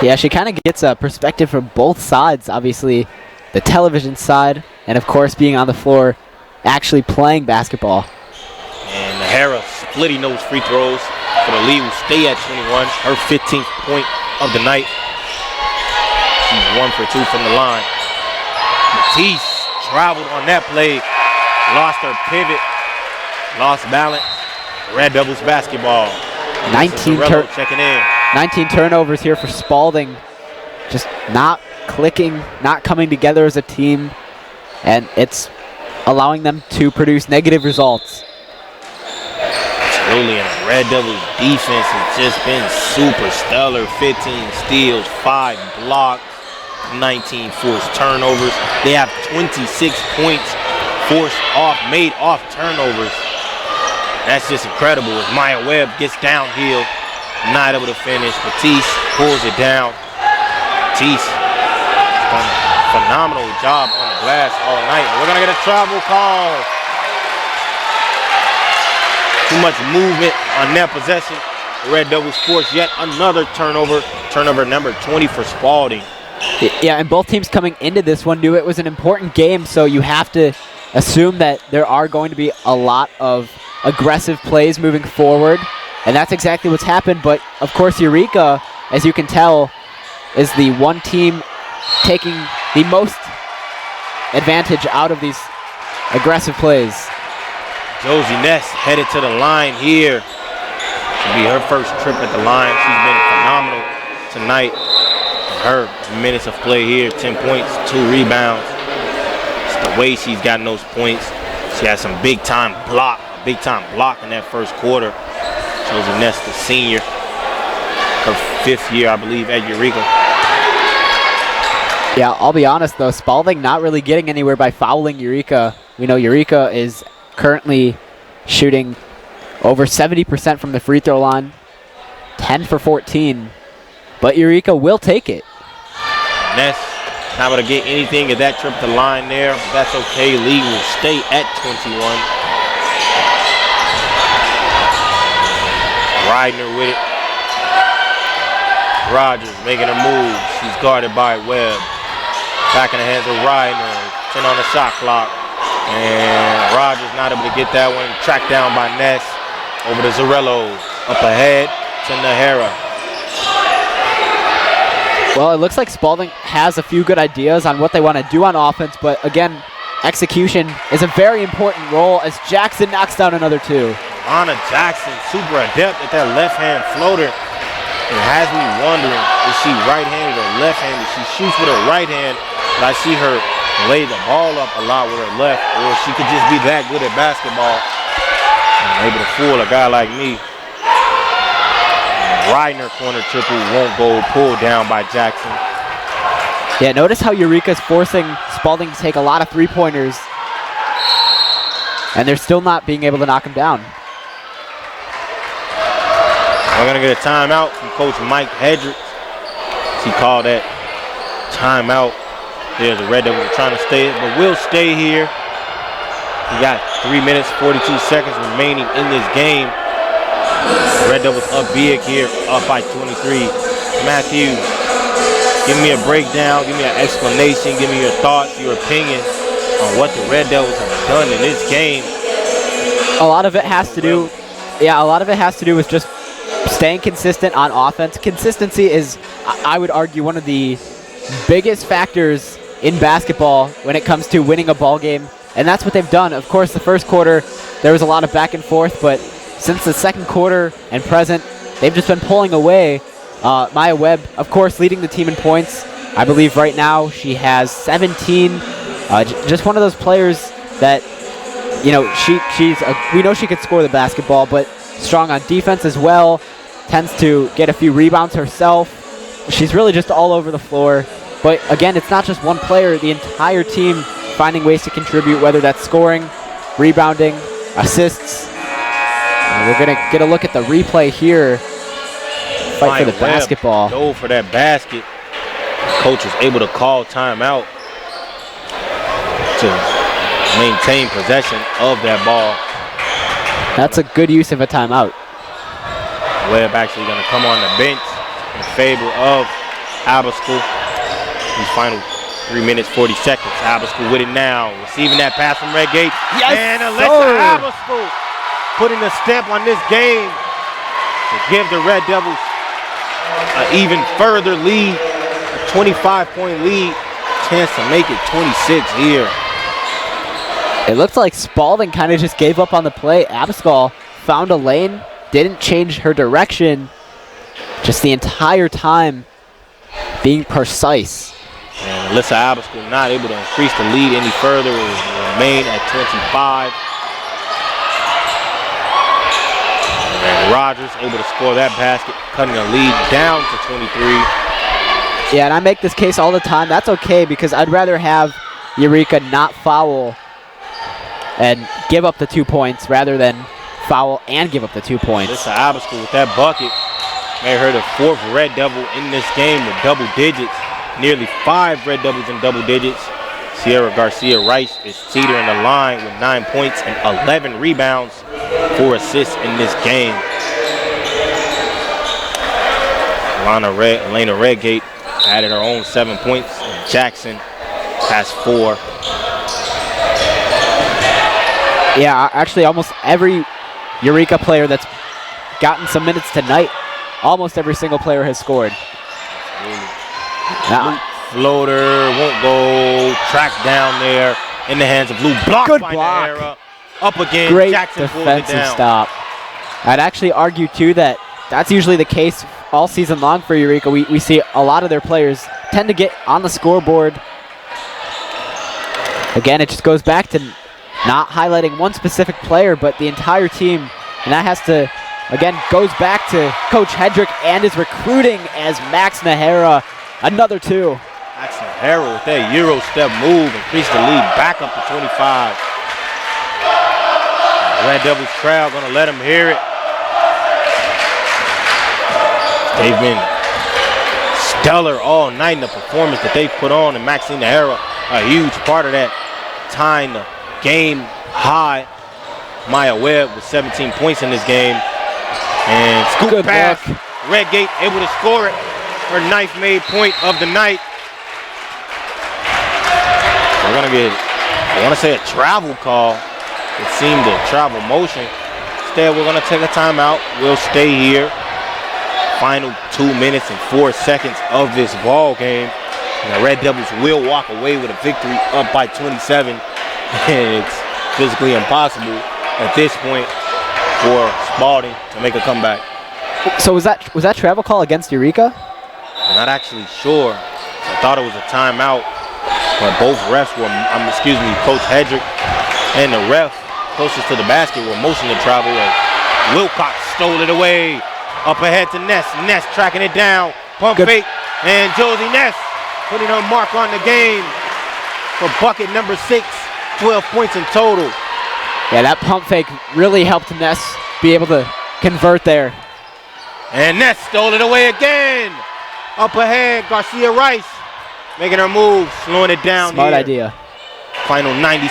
Yeah, she kind of gets a perspective from both sides. Obviously, the television side, and of course, being on the floor, actually playing basketball. And Nahara splitting those free throws for the lead will stay at 21. Her 15th point of the night. She's 1 for 2 from the line. Matisse traveled on that play, lost her pivot, lost balance. Red Devils basketball. 19 turnovers here for Spalding. Just not clicking, not coming together as a team, and it's allowing them to produce negative results. Absolutely, and the Red Devils defense has just been super stellar. 15 steals, 5 blocks, 19 forced turnovers. They have 26 points made off turnovers. That's just incredible. As Maya Webb gets downhill, not able to finish. Matisse pulls it down. Matisse done a phenomenal job on the glass all night. We're going to get a travel call. Too much movement on that possession. The Red Devils force yet another turnover. Turnover number 20 for Spalding. Yeah, and both teams coming into this one knew it was an important game, so you have to assume that there are going to be a lot of aggressive plays moving forward, and that's exactly what's happened. But of course, Eureka, as you can tell, is the one team taking the most advantage out of these aggressive plays. Josie Ness headed to the line here. It'll be her first trip at the line. She's been phenomenal tonight. Her minutes of play here, 10 points, 2 rebounds. It's the way she's gotten those points. She has some big time block in that first quarter. Josie Ness, the senior, her 5th year, I believe, at Eureka. Yeah, I'll be honest though, Spalding not really getting anywhere by fouling Eureka. We know Eureka is currently shooting over 70% from the free throw line, 10 for 14, but Eureka will take it. Ness not able to get anything at that trip to the line there, but that's okay. Lee will stay at 21. Riding her with it. Rogers making her move. She's guarded by Webb. Back in the hands of Ridner. 10 on the shot clock. And Rogers not able to get that one. Tracked down by Ness. Over to Zarello. Up ahead to Nahara. Well, it looks like Spalding has a few good ideas on what they want to do on offense, but again, execution is a very important role as Jackson knocks down another 2. Anna Jackson, super adept at that left-hand floater. It has me wondering, is she right-handed or left-handed? She shoots with her right hand, but I see her lay the ball up a lot with her left, or she could just be that good at basketball and able to fool a guy like me. Ridner corner triple won't go, pulled down by Jackson. Yeah, notice how Eureka's forcing Spalding to take a lot of three-pointers, and they're still not being able to knock him down. We're going to get a timeout from Coach Mike Hedrick. He called that timeout. There's the Red Devils are trying to stay, but we'll stay here. We got 3 minutes, 42 seconds remaining in this game. Red Devils up big here, up by 23. Matthew, give me a breakdown, give me an explanation, give me your thoughts, your opinion on what the Red Devils have done in this game. A lot of it has to do, with just staying consistent on offense. Consistency is, I would argue, one of the biggest factors in basketball when it comes to winning a ball game, and that's what they've done. Of course, the first quarter, there was a lot of back and forth, but since the second quarter and present, they've just been pulling away. Maya Webb, of course, leading the team in points. I believe right now she has 17. Just one of those players that, you know, we know she could score the basketball, but strong on defense as well. Tends to get a few rebounds herself. She's really just all over the floor. But again, it's not just one player. The entire team finding ways to contribute, whether that's scoring, rebounding, assists. And we're going to get a look at the replay here. Fight for the basketball. Go for that basket. Coach was able to call timeout to maintain possession of that ball. That's a good use of a timeout. Webb actually going to come on the bench in favor of Abascal. These final 3 minutes, 40 seconds. Abascal with it now. Receiving that pass from Redgate. Yes, and Alyssa Abascal putting a stamp on this game to give the Red Devils an even further lead, a 25-point lead. Chance to make it 26 here. It looks like Spalding kind of just gave up on the play. Abascal found a lane, didn't change her direction, just the entire time being precise. And Alyssa Abascal not able to increase the lead any further. It will remain at 25. And Rogers able to score that basket, cutting the lead down to 23. Yeah, and I make this case all the time. That's okay, because I'd rather have Eureka not foul and give up the 2 points rather than foul and give up the 2 points. Alyssa Abascal with that bucket made her the fourth Red Devil in this game with double digits. Nearly 5 Red Devils in double digits. Sierra Garcia-Rice is teetering the line with 9 points and 11 rebounds, 4 assists in this game. Elena Redgate added her own 7 points. And Jackson has 4. Yeah, actually almost every Eureka player that's gotten some minutes tonight, almost every single player has scored. Floater won't go. Track down there in the hands of Lou. Blocked Good by block. Nahara. Up again. Great Jackson pulls it defensive down. stop. I'd actually argue too that that's usually the case all season long for Eureka. We see a lot of their players tend to get on the scoreboard. Again, it just goes back to not highlighting one specific player, but the entire team. And that has to, again, goes back to Coach Hedrick and his recruiting as Max Nahara, another 2. Max Nahara with that Euro step move, increased the lead back up to 25. The Red Devils crowd gonna let them hear it. They've been stellar all night in the performance that they've put on, and Maxine Nahara, a huge part of that, tying the game high. Maya Webb with 17 points in this game. And scoop Good pass. block. Redgate able to score it. Her 9th made point of the night. We're gonna get, I wanna say a travel call. It seemed a travel motion. Instead, we're gonna take a timeout. We'll stay here. Final 2 minutes and 4 seconds of this ball game. And the Red Devils will walk away with a victory up by 27. And it's physically impossible at this point for Spalding to make a comeback. So was that travel call against Eureka? I'm not actually sure. I thought it was a timeout, but both refs were, Coach Hedrick and the ref closest to the basket were motioning to travel. Wilcox stole it away. Up ahead to Ness. Ness tracking it down. Pump fake. And Josie Ness putting her mark on the game for bucket number 6. 12 points in total. Yeah, that pump fake really helped Ness be able to convert there. And Ness stole it away again. Up ahead, Garcia-Rice. making her move, slowing it down. Smart here. idea. Final 90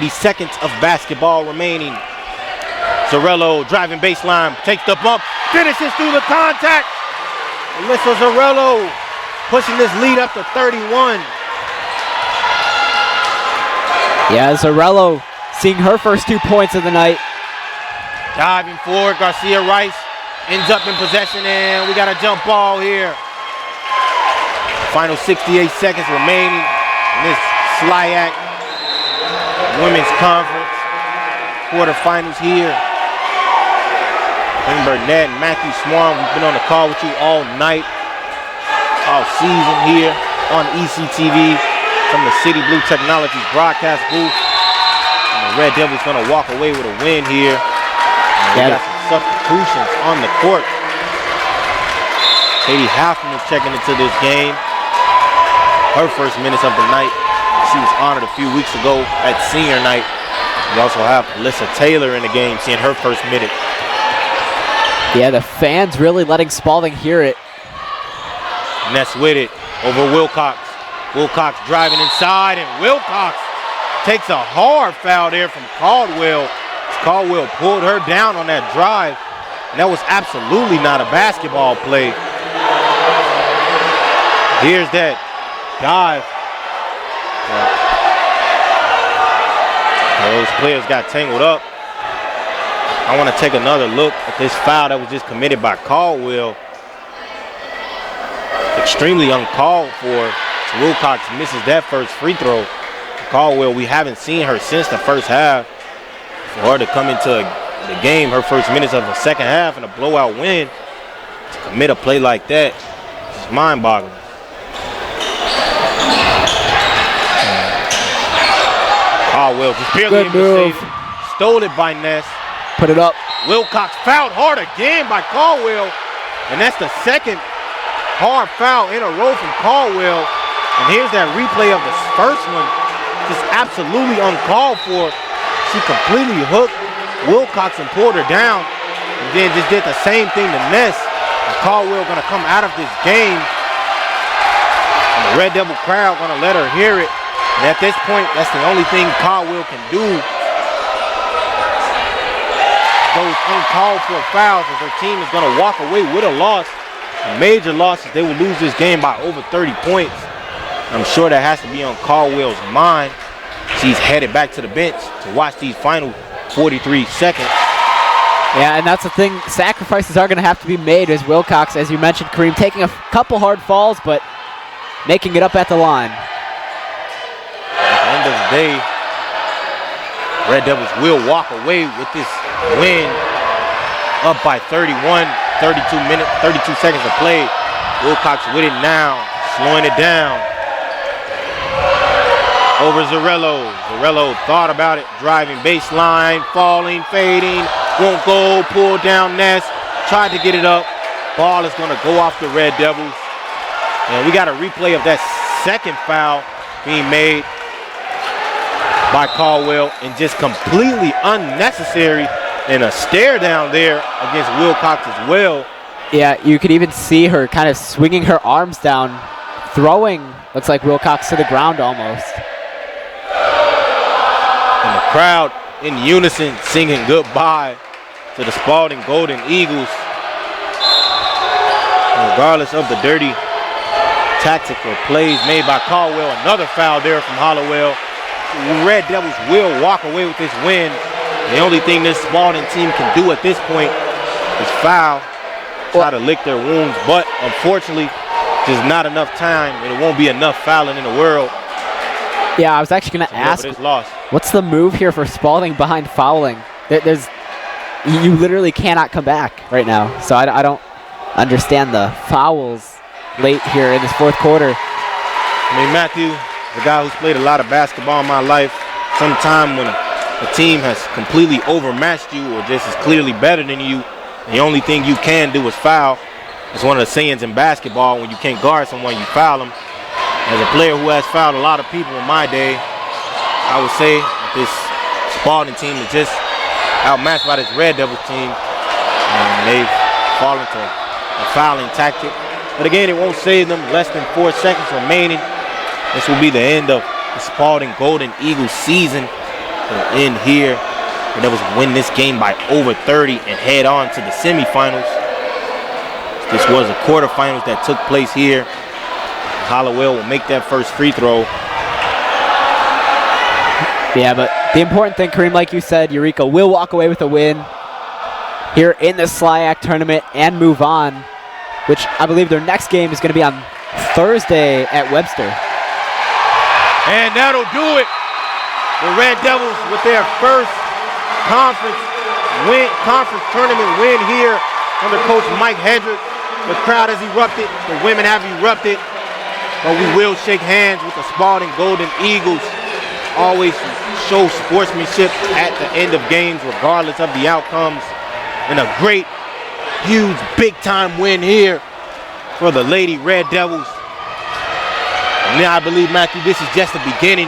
seconds of basketball remaining. Zarello driving baseline, takes the bump, finishes through the contact. Alyssa Zarello pushing this lead up to 31. Yeah, Zarello seeing her first 2 points of the night. Diving forward, Garcia Rice ends up in possession, and we got a jump ball here. Final 68 seconds remaining in this SLIAC Women's Conference quarterfinals here. Quinn Burnett and Matthew Swan, we've been on the call with you all night, all season here on ECTV from the City Blue Technologies broadcast booth. And the Red Devils gonna walk away with a win here. And we got some substitutions on the court. Katie Halfman is checking into this game. Her first minutes of the night. She was honored a few weeks ago at senior night. We also have Alyssa Taylor in the game, seeing her first minute. Yeah, the fans really letting Spalding hear it. Ness with it over Wilcox. Wilcox driving inside, and Wilcox takes a hard foul there from Caldwell. Caldwell pulled her down on that drive, and that was absolutely not a basketball play. Here's that dive. Those players got tangled up. I want to take another look at this foul that was just committed by Caldwell. Extremely uncalled for. Wilcox misses that first free throw. Caldwell, we haven't seen her since the first half. For her to come into the game, her first minutes of the second half, and a blowout win, to commit a play like that, it's mind-boggling. Caldwell just barely able to save it. Stole it by Ness. Put it up. Wilcox fouled hard again by Caldwell, and that's the second hard foul in a row from Caldwell. And here's that replay of the first one, just absolutely uncalled for. She completely hooked Wilcox and pulled her down, and then just did the same thing to Ness. And Caldwell gonna come out of this game, and the Red Devil crowd gonna let her hear it. And at this point, that's the only thing Caldwell can do. Those uncalled for fouls, as her team is gonna walk away with a loss. A major loss is they will lose this game by over 30 points. I'm sure that has to be on Caldwell's mind. She's headed back to the bench to watch these final 43 seconds. Yeah, and that's the thing. Sacrifices are going to have to be made as Wilcox, as you mentioned, Kareem, taking a couple hard falls, but making it up at the line. At the end of the day, Red Devils will walk away with this win, up by 31, 32 seconds to play. Wilcox with it now, slowing it down. Over Zarello. Zarello thought about it, driving baseline, falling, fading, won't go, pull down Ness, tried to get it up. Ball is gonna go off the Red Devils. And we got a replay of that second foul being made by Caldwell, and just completely unnecessary, and a stare down there against Wilcox as well. Yeah, you could even see her kind of swinging her arms down, throwing, looks like Wilcox to the ground almost. And the crowd in unison singing goodbye to the Spalding Golden Eagles. And regardless of the dirty tactical plays made by Caldwell, another foul there from Hollowell. Red Devils will walk away with this win. The only thing this Spalding team can do at this point is foul, try to lick their wounds, but unfortunately, there's not enough time, and it won't be enough fouling in the world. Yeah, I was actually going to ask, what's the move here for Spalding behind fouling? You literally cannot come back right now, so I don't understand the fouls late here in this fourth quarter. I mean, Matthew, the guy who's played a lot of basketball in my life, sometime when a team has completely overmatched you or just is clearly better than you, the only thing you can do is foul. It's one of the sayings in basketball: when you can't guard someone, you foul them. As a player who has fouled a lot of people in my day, I would say that this Spalding team is just outmatched by this Red Devils team, and they've fallen to a fouling tactic. But again, it won't save them. Less than 4 seconds remaining. This will be the end of the Spalding Golden Eagles season. It'll end here. The Devils win this game by over 30 and head on to the semifinals. This was a quarterfinals that took place here. Hollowell will make that first free throw. Yeah, but the important thing, Kareem, like you said, Eureka will walk away with a win here in the SLIAC tournament and move on, which I believe their next game is going to be on Thursday at Webster. And that'll do it. The Red Devils with their first conference tournament win here under Coach Mike Hedrick. The crowd has erupted. The women have erupted. But we will shake hands with the Spalding Golden Eagles. Always show sportsmanship at the end of games, regardless of the outcomes. And a great, huge, big-time win here for the Lady Red Devils. And now I believe, Matthew, this is just the beginning.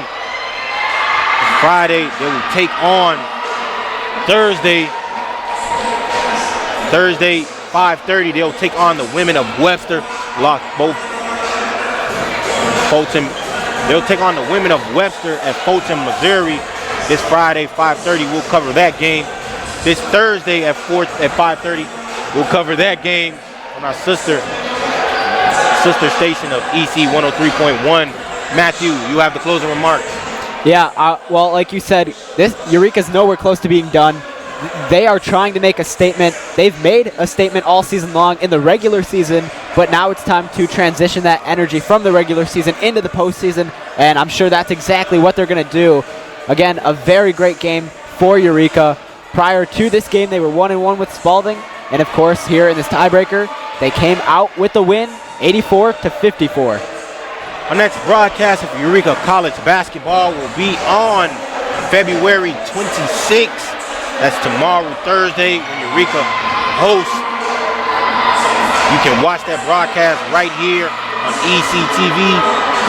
Friday, they will take on Thursday, 5:30, they'll take on the women of Webster. They'll take on the women of Webster at Fulton, Missouri. This Friday, 5:30, we'll cover that game. This Thursday at 5:30, we'll cover that game on our sister station of EC 103.1. Matthew, you have the closing remarks. Yeah, well, like you said, Eureka's nowhere close to being done. They are trying to make a statement. They've made a statement all season long in the regular season, but now it's time to transition that energy from the regular season into the postseason, and I'm sure that's exactly what they're going to do. Again, a very great game for Eureka. Prior to this game, they were 1-1 with Spalding, and of course, here in this tiebreaker, they came out with the win, 84-54. Our next broadcast of Eureka College basketball will be on February 26th. That's tomorrow, Thursday, when Eureka hosts. You can watch that broadcast right here on ECTV.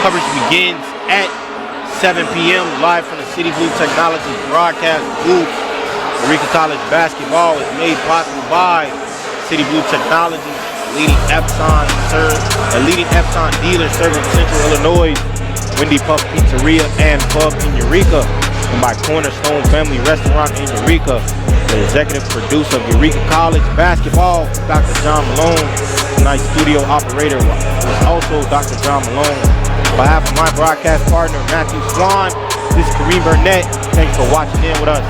Coverage begins at 7 p.m. live from the City Blue Technologies broadcast booth. Eureka College basketball is made possible by City Blue Technologies, leading Epson dealer serving Central Illinois, Wendy Puff Pizzeria and Pub in Eureka, and by Cornerstone Family Restaurant in Eureka. The executive producer of Eureka College basketball, Dr. John Malone. Tonight's studio operator was also Dr. John Malone. On behalf of my broadcast partner, Matthew Swan, this is Kareem Burnett. Thanks for watching in with us.